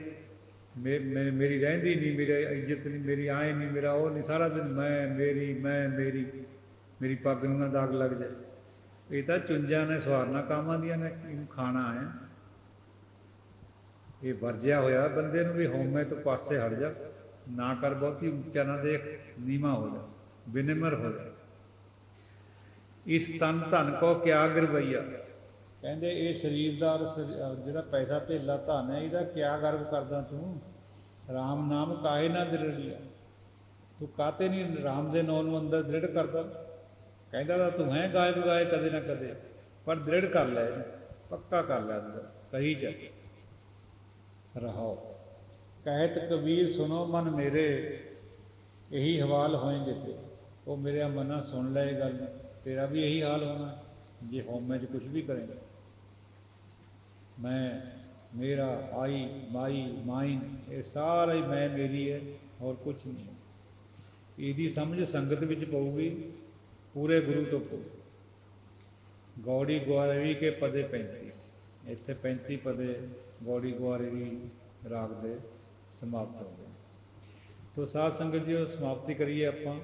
ਮੇਰੀ ਰਹਿੰਦੀ ਨਹੀਂ, ਮੇਰੀ ਇੱਜ਼ਤ ਨਹੀਂ, ਮੇਰੀ ਆਏ ਨਹੀਂ, ਮੇਰਾ ਉਹ ਨਹੀਂ, ਸਾਰਾ ਦਿਨ ਮੈਂ ਮੇਰੀ ਪੱਗ ਨੂੰ ਨਾ ਦਾਗ ਲੱਗ ਜਾਏ। ਇਹ ਤਾਂ ਚੁੰਝਾਂ ਨੇ ਸਵਾਰਨਾ ਕਾਮਾਂ ਦੀਆਂ ਨੇ, ਇਹਨੂੰ ਖਾਣਾ ਹੈ। ਇਹ ਵਰਜਿਆ ਹੋਇਆ ਬੰਦੇ ਨੂੰ ਵੀ ਹਉਮੈ ਤੋਂ ਪਾਸੇ ਹਟ ਜਾ, ਨਾ ਕਰ ਬਹੁਤੀ ਉੱਚਾ ਨਾ ਦੇਖ, ਨੀਵਾਂ ਹੋ ਜਾ, ਵਿਨਮਰ ਹੋ ਜਾ। ਇਸ ਤਨ ਧਨ ਕੋ ਕਿਆ ਗਰਬਈਆ, ਕਹਿੰਦੇ ਇਹ ਸਰੀਰ ਦਾ ਜਿਹੜਾ ਪੈਸਾ ਧੇਲਾ ਧਨ ਹੈ, ਇਹਦਾ ਕਿਆ ਗਰਵ ਕਰਦਾ ਤੂੰ? ਰਾਮ ਨਾਮ ਕਾਹੇ ਨਾ ਦ੍ਰਿੜੀਆ, ਤੂੰ ਕਾਹਤੇ ਨਹੀਂ ਰਾਮ ਦੇ ਨਾਂ ਨੂੰ ਅੰਦਰ ਦ੍ਰਿੜ ਕਰਦਾ? ਕਹਿੰਦਾ ਤਾਂ ਤੂੰ ਹੈ ਗਾਏ ਬਗਾਏ ਕਦੇ ਨਾ ਕਦੇ, ਪਰ ਦ੍ਰਿੜ ਕਰ ਲੈ, ਪੱਕਾ ਕਰ ਲੈ ਅੰਦਰ, ਕਹੀ ਜਾ ਰਹਾਓ। ਕਹਿਤ ਕਬੀਰ ਸੁਣੋ ਮਨ ਮੇਰੇ, ਇਹੀ ਹਵਾਲ ਹੋਏਗੇ ਤੇ। ਉਹ ਮੇਰੇ ਮਨਾ ਸੁਣ ਲੈ ਇਹ ਗੱਲ, ਤੇਰਾ ਵੀ ਇਹੀ ਹਾਲ ਹੋਣਾ ਜੇ ਹਉਮੈ 'ਚ ਕੁਛ ਵੀ ਕਰੇਗਾ। ਮੈਂ, ਮੇਰਾ, ਆਈ, ਮਾਈ, ਮਾਈਨ, ਇਹ ਸਾਰਾ ਹੀ ਮੈਂ ਮੇਰੀ ਹੈ, ਹੋਰ ਕੁਛ ਨਹੀਂ। ਇਹਦੀ ਸਮਝ ਸੰਗਤ ਵਿੱਚ ਪਊਗੀ, ਪੂਰੇ ਗੁਰੂ ਤੋਂ ਪਊ। ਗੌੜੀ ਗੁਆਰਵੀ ਕੇ ਪਦੇ 35, ਇੱਥੇ 35 ਪਦੇ ਗੌੜੀ ਗੁਆਰਵੀ ਰਾਗ ਦੇ ਸਮਾਪਤ ਹੋ ਗਏ। ਤੋ ਸਾਧ ਸੰਗਤ ਜੀ, ਉਹ ਸਮਾਪਤੀ ਕਰੀਏ ਆਪਾਂ।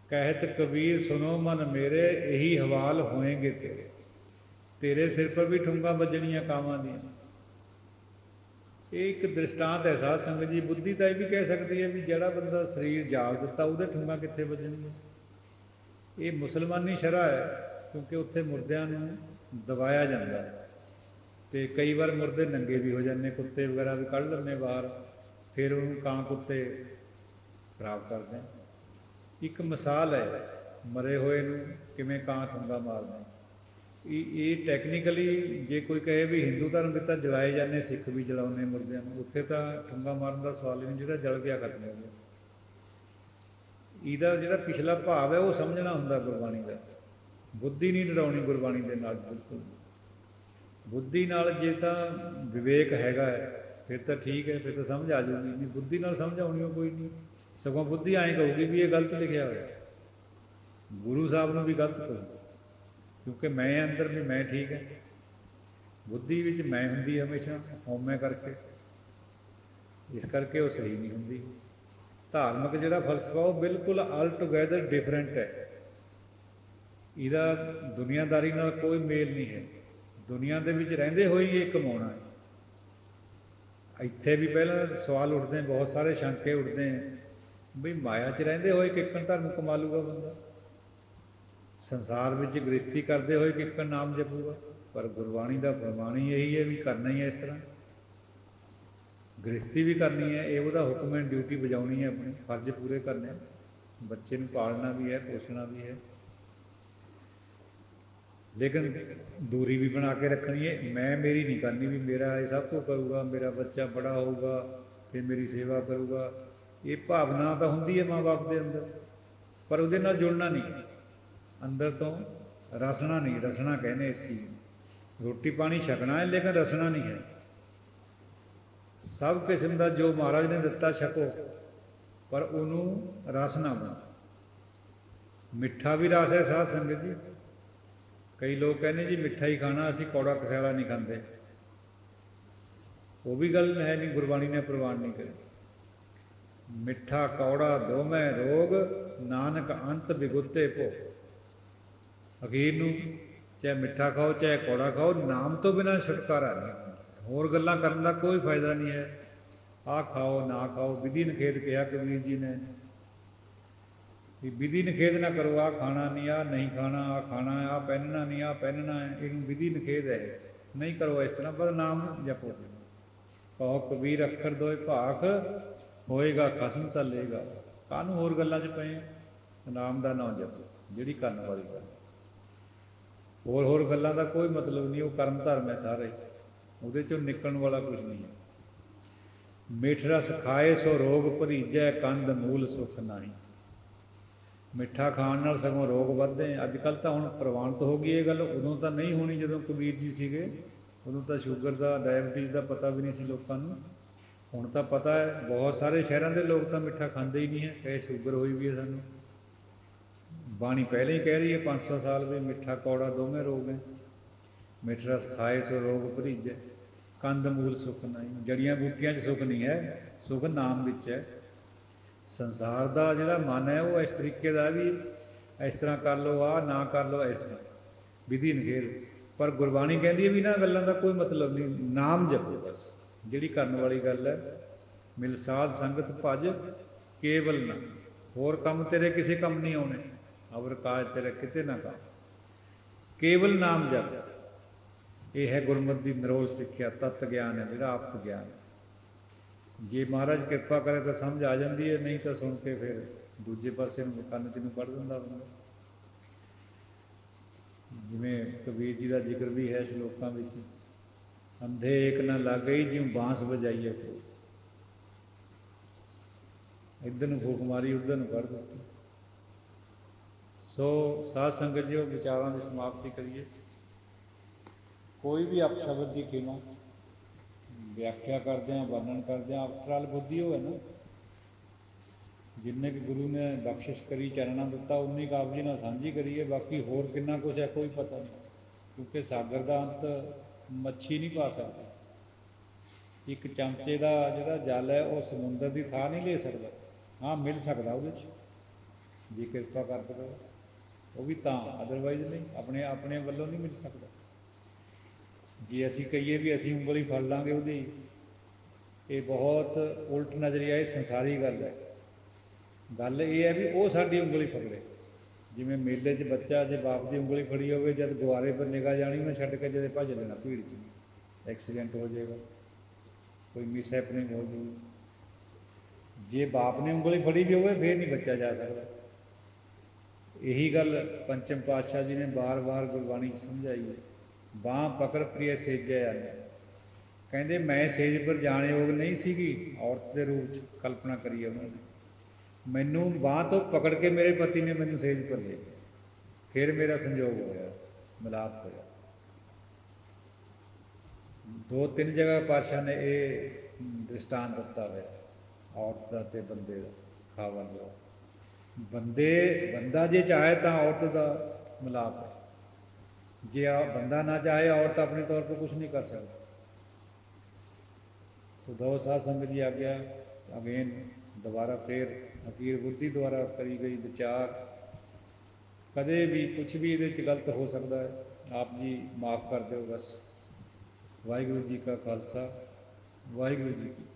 ਕਹਿਤ ਕਬੀਰ ਸੁਨੋ ਮਨ ਮੇਰੇ, ਇਹੀ ਹਵਾਲ ਹੋਏਗੇ ਤੇਰੇ। ਤੇਰੇ ਸਿਰ ਪਰ ਵੀ ਠੁੰਗਾਂ ਵੱਜਣੀਆਂ ਕਾਵਾਂ ਦੀਆਂ। ਇਹ ਇੱਕ ਦ੍ਰਿਸ਼ਟਾਂਤ ਹੈ ਸਾਧ ਸੰਗਤ ਜੀ। ਬੁੱਧੀ ਤਾਂ ਇਹ ਵੀ ਕਹਿ ਸਕਦੀ ਹੈ ਵੀ ਜਿਹੜਾ ਬੰਦਾ ਸਰੀਰ ਜਾਲ ਦਿੱਤਾ ਉਹਦੇ ਠੁੰਗਾਂ ਕਿੱਥੇ ਵੱਜਣਗੀਆਂ। ਇਹ ਮੁਸਲਮਾਨੀ ਸ਼ਰ੍ਹਾ ਹੈ, ਕਿਉਂਕਿ ਉੱਥੇ ਮੁਰਦਿਆਂ ਨੂੰ ਦਬਾਇਆ ਜਾਂਦਾ ਹੈ, ਅਤੇ ਕਈ ਵਾਰ ਮੁਰਦੇ ਨੰਗੇ ਵੀ ਹੋ ਜਾਂਦੇ, ਕੁੱਤੇ ਵਗੈਰਾ ਵੀ ਕੱਢ ਲੈਂਦੇ ਬਾਹਰ, ਫਿਰ ਉਹਨੂੰ ਕਾਂ ਕੁੱਤੇ ਖਰਾਬ ਕਰਦੇ। ਇੱਕ ਮਿਸਾਲ ਹੈ ਮਰੇ ਹੋਏ ਨੂੰ ਕਿਵੇਂ ਕਾਂ ਠੁੰਗਾ ਮਾਰਦੇ। ਇਹ ਟੈਕਨੀਕਲੀ ਜੇ ਕੋਈ ਕਹੇ ਵੀ ਹਿੰਦੂ ਧਰਮ ਵਿੱਚ ਤਾਂ ਜਲਾਏ ਜਾਂਦੇ, ਸਿੱਖ ਵੀ ਜਲਾਉਂਦੇ ਮੁਰਦਿਆਂ ਨੂੰ, ਉੱਥੇ ਤਾਂ ਠੁੰਗਾ ਮਾਰਨ ਦਾ ਸਵਾਲ ਹੀ ਨਹੀਂ, ਜਿਹੜਾ ਜਲ ਗਿਆ ਖਤਮ ਹੋ ਗਿਆ। ਇਹਦਾ ਜਿਹੜਾ ਪਿਛਲਾ ਭਾਵ ਹੈ ਉਹ ਸਮਝਣਾ ਹੁੰਦਾ ਗੁਰਬਾਣੀ ਦਾ। ਬੁੱਧੀ ਨਹੀਂ ਡਰਾਉਣੀ ਗੁਰਬਾਣੀ ਦੇ ਨਾਲ, ਬਿਲਕੁਲ। ਬੁੱਧੀ ਨਾਲ ਜੇ ਤਾਂ ਵਿਵੇਕ ਹੈਗਾ ਹੈ ਫਿਰ ਤਾਂ ਠੀਕ ਹੈ, ਫਿਰ ਤਾਂ ਸਮਝ ਆ ਜਾਊਗੀ। ਨਹੀਂ ਬੁੱਧੀ ਨਾਲ ਸਮਝ ਆਉਣੀ ਉਹ ਕੋਈ ਨਹੀਂ, ਸਗੋਂ ਬੁੱਧੀ ਐਂ ਕਹੂਗੀ ਵੀ ਇਹ ਗਲਤ ਲਿਖਿਆ ਹੋਇਆ। ਗੁਰੂ ਸਾਹਿਬ ਨੂੰ ਵੀ ਗਲਤ ਕਹੂ, ਕਿਉਂਕਿ ਮੈਂ ਅੰਦਰ ਵੀ ਮੈਂ ਠੀਕ ਹੈ। ਬੁੱਧੀ ਵਿੱਚ ਮੈਂ ਹੁੰਦੀ ਹਮੇਸ਼ਾ ਹਉਮੈ ਕਰਕੇ, ਇਸ ਕਰਕੇ ਉਹ ਸਹੀ ਨਹੀਂ ਹੁੰਦੀ। ਧਾਰਮਿਕ ਜਿਹੜਾ ਫਲਸਫਾ ਉਹ ਬਿਲਕੁਲ ਆਲ ਟੂਗੈਦਰ ਡਿਫਰੈਂਟ ਹੈ। ਇਹਦਾ ਦੁਨੀਆਦਾਰੀ ਨਾਲ ਕੋਈ ਮੇਲ ਨਹੀਂ ਹੈ। ਦੁਨੀਆ ਦੇ ਵਿੱਚ ਰਹਿੰਦੇ ਹੋਏ ਹੀ ਇਹ ਕਮਾਉਣਾ ਹੈ। ਇੱਥੇ ਵੀ ਪਹਿਲਾਂ ਸਵਾਲ ਉੱਠਦੇ, ਬਹੁਤ ਸਾਰੇ ਸ਼ੰਕੇ ਉੱਠਦੇ ਵੀ ਮਾਇਆ 'ਚ ਰਹਿੰਦੇ ਹੋਏ ਕਿੱਕਣ ਧਰਮ ਕਮਾ ਲੂਗਾ ਬੰਦਾ, ਸੰਸਾਰ ਵਿੱਚ ਗ੍ਰਸਤੀ ਕਰਦੇ ਹੋਏ ਕਿੱਕਣ ਨਾਮ ਜਪੂਗਾ। ਪਰ ਗੁਰਬਾਣੀ ਦਾ ਫਰਮਾਨ ਹੀ ਇਹੀ ਹੈ ਵੀ ਕਰਨਾ ਹੀ ਹੈ ਇਸ ਤਰ੍ਹਾਂ, ਗ੍ਰਸਤੀ ਵੀ ਕਰਨੀ ਹੈ। ਇਹ ਉਹਦਾ ਹੁਕਮ ਹੈ, ਡਿਊਟੀ ਵਜਾਉਣੀ ਹੈ, ਆਪਣੀ ਫਰਜ਼ ਪੂਰੇ ਕਰਨੇ, ਬੱਚੇ ਨੂੰ ਪਾਲਣਾ ਵੀ ਹੈ, ਪੋਸ਼ਣਾ ਵੀ ਹੈ, ਲੇਕਿਨ ਦੂਰੀ ਵੀ ਬਣਾ ਕੇ ਰੱਖਣੀ ਹੈ। ਮੈਂ ਮੇਰੀ ਨਹੀਂ ਕਰਨੀ ਵੀ ਮੇਰਾ ਇਹ ਸਭ ਕੁਝ ਕਰੂਗਾ, ਮੇਰਾ ਬੱਚਾ ਬੜਾ ਹੋਊਗਾ ਫਿਰ ਮੇਰੀ ਸੇਵਾ ਕਰੂਗਾ। ਇਹ ਭਾਵਨਾ ਤਾਂ ਹੁੰਦੀ ਹੈ ਮਾਂ ਬਾਪ ਦੇ ਅੰਦਰ, ਪਰ ਉਹਦੇ ਨਾਲ ਜੁੜਨਾ ਨਹੀਂ, ਅੰਦਰ ਤੋਂ ਰਸਣਾ ਨਹੀਂ। ਰਸਣਾ ਕਹਿੰਦੇ ਇਸ ਚੀਜ਼ ਨੂੰ। ਰੋਟੀ ਪਾਣੀ ਛਕਣਾ ਹੈ ਲੇਕਿਨ ਰਸਣਾ ਨਹੀਂ ਹੈ। ਸਭ ਕਿਸਮ ਦਾ ਜੋ ਮਹਾਰਾਜ ਨੇ ਦਿੱਤਾ ਛਕੋ, ਪਰ ਉਹਨੂੰ ਰਸ ਨਾ ਬਣੋ। ਮਿੱਠਾ ਵੀ ਰਸ ਹੈ ਸਾਧ ਸੰਗਤ ਜੀ। ਕਈ ਲੋਕ ਕਹਿੰਦੇ ਜੀ ਮਿੱਠਾ ਹੀ ਖਾਣਾ, ਅਸੀਂ ਕੌੜਾ ਕਸਿਆਲਾ ਨਹੀਂ ਖਾਂਦੇ। ਉਹ ਵੀ ਗੱਲ ਹੈ ਨਹੀਂ, ਗੁਰਬਾਣੀ ਨੇ ਪ੍ਰਵਾਨ ਨਹੀਂ ਕਰੀ। ਮਿੱਠਾ ਕੌੜਾ ਦੋਵੇਂ ਰੋਗ, ਨਾਨਕ ਅੰਤ ਬਿਗੁੱਤੇ ਭੋ। ਅਖੀਰ ਨੂੰ ਚਾਹੇ ਮਿੱਠਾ ਖਾਓ ਚਾਹੇ ਕੌੜਾ ਖਾਓ, ਨਾਮ ਤੋਂ ਬਿਨਾਂ ਛੁਟਕਾਰਾ ਨਹੀਂ। ਹੋਰ ਗੱਲਾਂ ਕਰਨ ਦਾ ਕੋਈ ਫਾਇਦਾ ਨਹੀਂ ਹੈ। ਆਹ ਖਾਓ ਨਾ ਖਾਓ, ਵਿਧੀ ਨਿਖੇਧ ਕਿਹਾ ਕਬੀਰ ਜੀ ਨੇ। ਵੀ ਵਿਧੀ ਨਿਖੇਧ ਨਾ ਕਰੋ, ਆਹ ਖਾਣਾ ਨਹੀਂ, ਆਹ ਨਹੀਂ ਖਾਣਾ, ਆਹ ਖਾਣਾ, ਆਹ ਪਹਿਨਣਾ ਨਹੀਂ, ਆਹ ਪਹਿਨਣਾ ਹੈ, ਇਹਨੂੰ ਵਿਧੀ ਨਿਖੇਧ ਹੈ, ਨਹੀਂ ਕਰੋ ਇਸ ਤਰ੍ਹਾਂ, ਬਸ ਨਾਮ ਜਪੋ। ਕਹੋ ਕਬੀਰ ਅੱਖਰ ਦੋਏ ਭਾਖ, ਹੋਏਗਾ ਖਸਮ ਤਾਂ ਲਏਗਾ। ਕਾਹਨੂੰ ਹੋਰ ਗੱਲਾਂ 'ਚ ਪਏ, ਨਾਮ ਦਾ ਨਾਂ ਜਪੋ, ਜਿਹੜੀ ਕਰਨ ਵਾਲੀ ਗੱਲ। ਹੋਰ ਗੱਲਾਂ ਦਾ ਕੋਈ ਮਤਲਬ ਨਹੀਂ, ਉਹ ਕਰਮ ਧਰਮ ਹੈ ਸਾਰੇ, ਉਹਦੇ 'ਚੋਂ ਨਿਕਲਣ ਵਾਲਾ ਕੁਝ ਨਹੀਂ ਹੈ। ਮਿੱਠ ਰਸ ਖਾਏ ਸੋ ਰੋਗ ਭਰੀਜੈ, ਕੰਦ ਮੂਲ ਸੁਖ ਨਹੀਂ। ਮਿੱਠਾ ਖਾਣ ਨਾਲ ਸਗੋਂ ਰੋਗ ਵੱਧਦੇ। ਅੱਜ ਕੱਲ੍ਹ ਤਾਂ ਹੁਣ ਪ੍ਰਵਾਨਿਤ ਹੋ ਗਈ ਇਹ ਗੱਲ, ਉਦੋਂ ਤਾਂ ਨਹੀਂ ਹੋਣੀ ਜਦੋਂ ਕਬੀਰ ਜੀ ਸੀਗੇ, ਉਦੋਂ ਤਾਂ ਸ਼ੂਗਰ ਦਾ, ਡਾਇਬਟੀਜ਼ ਦਾ ਪਤਾ ਵੀ ਨਹੀਂ ਸੀ ਲੋਕਾਂ ਨੂੰ। ਹੁਣ ਤਾਂ ਪਤਾ ਹੈ, ਬਹੁਤ ਸਾਰੇ ਸ਼ਹਿਰਾਂ ਦੇ ਲੋਕ ਤਾਂ ਮਿੱਠਾ ਖਾਂਦੇ ਹੀ ਨਹੀਂ ਹੈ, ਕਹੇ ਸ਼ੂਗਰ ਹੋਈ ਵੀ ਹੈ ਸਾਨੂੰ। ਬਾਣੀ ਪਹਿਲਾਂ ਹੀ ਕਹਿ ਰਹੀ ਹੈ 500 ਸਾਲ ਵੀ ਮਿੱਠਾ ਕੌੜਾ ਦੋਵੇਂ ਰੋਗ ਹੈ। ਮਿੱਠ ਰਸ ਖਾਏ ਸੋ ਰੋਗ ਭਰੀਜੈ, ਕੰਦ ਮੂਲ ਸੁਖ ਨਹੀਂ। ਜੜੀਆਂ ਬੂਟੀਆਂ 'ਚ ਸੁਖ ਨਹੀਂ ਹੈ, ਸੁਖ ਨਾਮ ਵਿੱਚ ਹੈ। ਸੰਸਾਰ ਦਾ ਜਿਹੜਾ ਮਨ ਹੈ ਉਹ ਇਸ ਤਰੀਕੇ ਦਾ ਵੀ ਇਸ ਤਰ੍ਹਾਂ ਕਰ ਲਓ, ਆਹ ਨਾ ਕਰ ਲਓ, ਇਸ ਤਰ੍ਹਾਂ ਵਿਧੀ ਨਿਖੇਧ। ਪਰ ਗੁਰਬਾਣੀ ਕਹਿੰਦੀ ਹੈ ਵੀ ਇਹਨਾਂ ਗੱਲਾਂ ਦਾ ਕੋਈ ਮਤਲਬ ਨਹੀਂ, ਨਾਮ ਜਪੋ ਬਸ, ਜਿਹੜੀ ਕਰਨ ਵਾਲੀ ਗੱਲ ਹੈ। ਮਿਲ ਸਾਧ ਸੰਗਤ ਭਜ ਕੇਵਲ ਨਾ, ਹੋਰ ਕੰਮ ਤੇਰੇ ਕਿਸੇ ਕੰਮ ਨਹੀਂ ਆਉਣੇ, ਅਵਰ ਕਾਜ ਤੇਰੇ ਕਿਤੇ ਨਾ ਕੰਮ, ਕੇਵਲ ਨਾਮ ਜਪ। ਇਹ ਹੈ ਗੁਰਮਤਿ ਦੀ ਨਿਰੋਲ ਸਿੱਖਿਆ, ਤੱਤ ਗਿਆਨ ਹੈ ਜਿਹੜਾ, ਆਪਤ ਗਿਆਨ। ਜੇ ਮਹਾਰਾਜ ਕਿਰਪਾ ਕਰੇ ਤਾਂ ਸਮਝ ਆ ਜਾਂਦੀ ਹੈ, ਨਹੀਂ ਤਾਂ ਸੁਣ ਕੇ ਫਿਰ ਦੂਜੇ ਪਾਸੇ ਨੂੰ ਕੰਨ 'ਚ ਨੂੰ ਕੱਢ ਦਿੰਦਾ ਬੰਦਾ। ਜਿਵੇਂ ਕਬੀਰ ਜੀ ਦਾ ਜ਼ਿਕਰ ਵੀ ਹੈ ਸ਼ਲੋਕਾਂ ਵਿੱਚ, ਅੰਧੇ ਏਕ ਨਾ ਲਾਗਈ ਜਿਉਂ ਬਾਂਸ ਵਜਾਈਏ ਕੋ, ਇੱਧਰ ਨੂੰ ਫੂਕ ਮਾਰੀ ਉੱਧਰ ਨੂੰ ਕੱਢ ਦਿੱਤੀ। ਸੋ ਸਾਧ ਸੰਗਤ ਜੀ, ਉਹ ਵਿਚਾਰਾਂ ਦੀ ਸਮਾਪਤੀ ਕਰੀਏ। ਕੋਈ ਵੀ ਅਪਸ਼ਬਦ ਦੀ ਖੇਮਾ ਵਿਆਖਿਆ ਕਰਦੇ ਹਾਂ, ਵਰਣਨ ਕਰਦੇ ਹਾਂ, ਅਪਟਰਾਲ ਬੁੱਧੀ ਹੋਵੇ ਨਾ, ਜਿੰਨੇ ਕਿ ਗੁਰੂ ਨੇ ਬਖਸ਼ਿਸ਼ ਕਰੀ, ਚਰਨਾਂ ਦਿੱਤਾ, ਉਨੀ ਕੁ ਆਪ ਜੀ ਨਾਲ ਸਾਂਝੀ ਕਰੀਏ। ਬਾਕੀ ਹੋਰ ਕਿੰਨਾ ਕੁਛ ਹੈ ਕੋਈ ਪਤਾ ਨਹੀਂ, ਕਿਉਂਕਿ ਸਾਗਰ ਦਾ ਅੰਤ ਮੱਛੀ ਨਹੀਂ ਪਾ ਸਕਦੀ। ਇੱਕ ਚਮਚੇ ਦਾ ਜਿਹੜਾ ਜਲ ਹੈ ਉਹ ਸਮੁੰਦਰ ਦੀ ਥਾਂ ਨਹੀਂ ਲੈ ਸਕਦਾ। ਹਾਂ, ਮਿਲ ਸਕਦਾ ਉਹਦੇ 'ਚ, ਜੇ ਕਿਰਪਾ ਕਰ ਦੇਵੇ ਉਹ ਵੀ ਤਾਂ, ਅਦਰਵਾਈਜ਼ ਨਹੀਂ, ਆਪਣੇ ਵੱਲੋਂ ਨਹੀਂ ਮਿਲ ਸਕਦਾ। ਜੇ ਅਸੀਂ ਕਹੀਏ ਵੀ ਅਸੀਂ ਉਂਗਲੀ ਫੜ ਲਾਂਗੇ ਉਹਦੀ, ਇਹ ਬਹੁਤ ਉਲਟ ਨਜ਼ਰੀਆ, ਇਹ ਸੰਸਾਰੀ ਗੱਲ ਹੈ। ਗੱਲ ਇਹ ਹੈ ਵੀ ਉਹ ਸਾਡੀ ਉਂਗਲੀ ਫੜੇ। ਜਿਵੇਂ ਮੇਲੇ 'ਚ ਬੱਚਾ ਜੇ ਬਾਪ ਦੀ ਉਂਗਲੀ ਫੜੀ ਹੋਵੇ, ਜਦ ਗੁਆਰੇ ਪਰ ਨਿਗਾਹ ਜਾਣੀ, ਉਹਨੇ ਛੱਡ ਕੇ ਜਦੇ ਭੱਜ ਲੈਣਾ ਭੀੜ 'ਚ, ਐਕਸੀਡੈਂਟ ਹੋ ਜਾਏਗਾ, ਕੋਈ ਮਿਸ ਹੈਪਨਿੰਗ ਹੋ ਜਾਊਗੀ। ਜੇ ਬਾਪ ਨੇ ਉਂਗਲੀ ਫੜੀ ਵੀ ਹੋਵੇ ਫਿਰ ਨਹੀਂ ਬੱਚਾ ਜਾ ਸਕਦਾ। ਇਹੀ ਗੱਲ ਪੰਚਮ ਪਾਤਸ਼ਾਹ ਜੀ ਨੇ ਵਾਰ-ਵਾਰ ਗੁਰਬਾਣੀ 'ਚ ਸਮਝਾਈ ਹੈ। ਬਾਂਹ ਪਕੜ ਪ੍ਰਿਯ ਸੇਜੈ ਆਨੇ, ਕਹਿੰਦੇ ਮੈਂ ਸੇਜ ਪਰ ਜਾਣ ਯੋਗ ਨਹੀਂ ਸੀਗੀ, ਔਰਤ ਦੇ ਰੂਪ 'ਚ ਕਲਪਨਾ ਕਰੀ ਉਹਨਾਂ ਨੇ, ਮੈਨੂੰ ਬਾਂਹ ਤੋਂ ਪਕੜ ਕੇ ਮੇਰੇ ਪਤੀ ਨੇ ਮੈਨੂੰ ਸੇਜ ਪਰ ਲਿਆ, ਫਿਰ ਮੇਰਾ ਸੰਜੋਗ ਹੋਇਆ, ਮਿਲਾਪ ਹੋਇਆ। 2-3 ਜਗ੍ਹਾ ਪਾਤਸ਼ਾਹ ਨੇ ਇਹ ਦ੍ਰਿਸ਼ਟਾਂਤ ਦਿੱਤਾ ਹੋਇਆ, ਔਰਤ ਦਾ ਅਤੇ ਬੰਦੇ ਦਾ, ਖਾਵਨ ਦਾ। ਬੰਦਾ ਜੇ ਚਾਹੇ ਤਾਂ ਔਰਤ ਦਾ ਮਿਲਾਪ ਹੈ, ਜੇ ਬੰਦਾ ਨਾ ਚਾਹੇ ਔਰਤ ਆਪਣੇ ਤੌਰ पर कुछ नहीं कर सकती। तो दो साध संगत जी आ गया अगेन, दोबारा फिर अकीर बुद्धि द्वारा करी गई विचार, कदे भी कुछ भी ये गलत हो सकता है, आप जी माफ़ कर दो बस। वाहिगुरू जी का खालसा, वाहिगुरू जी की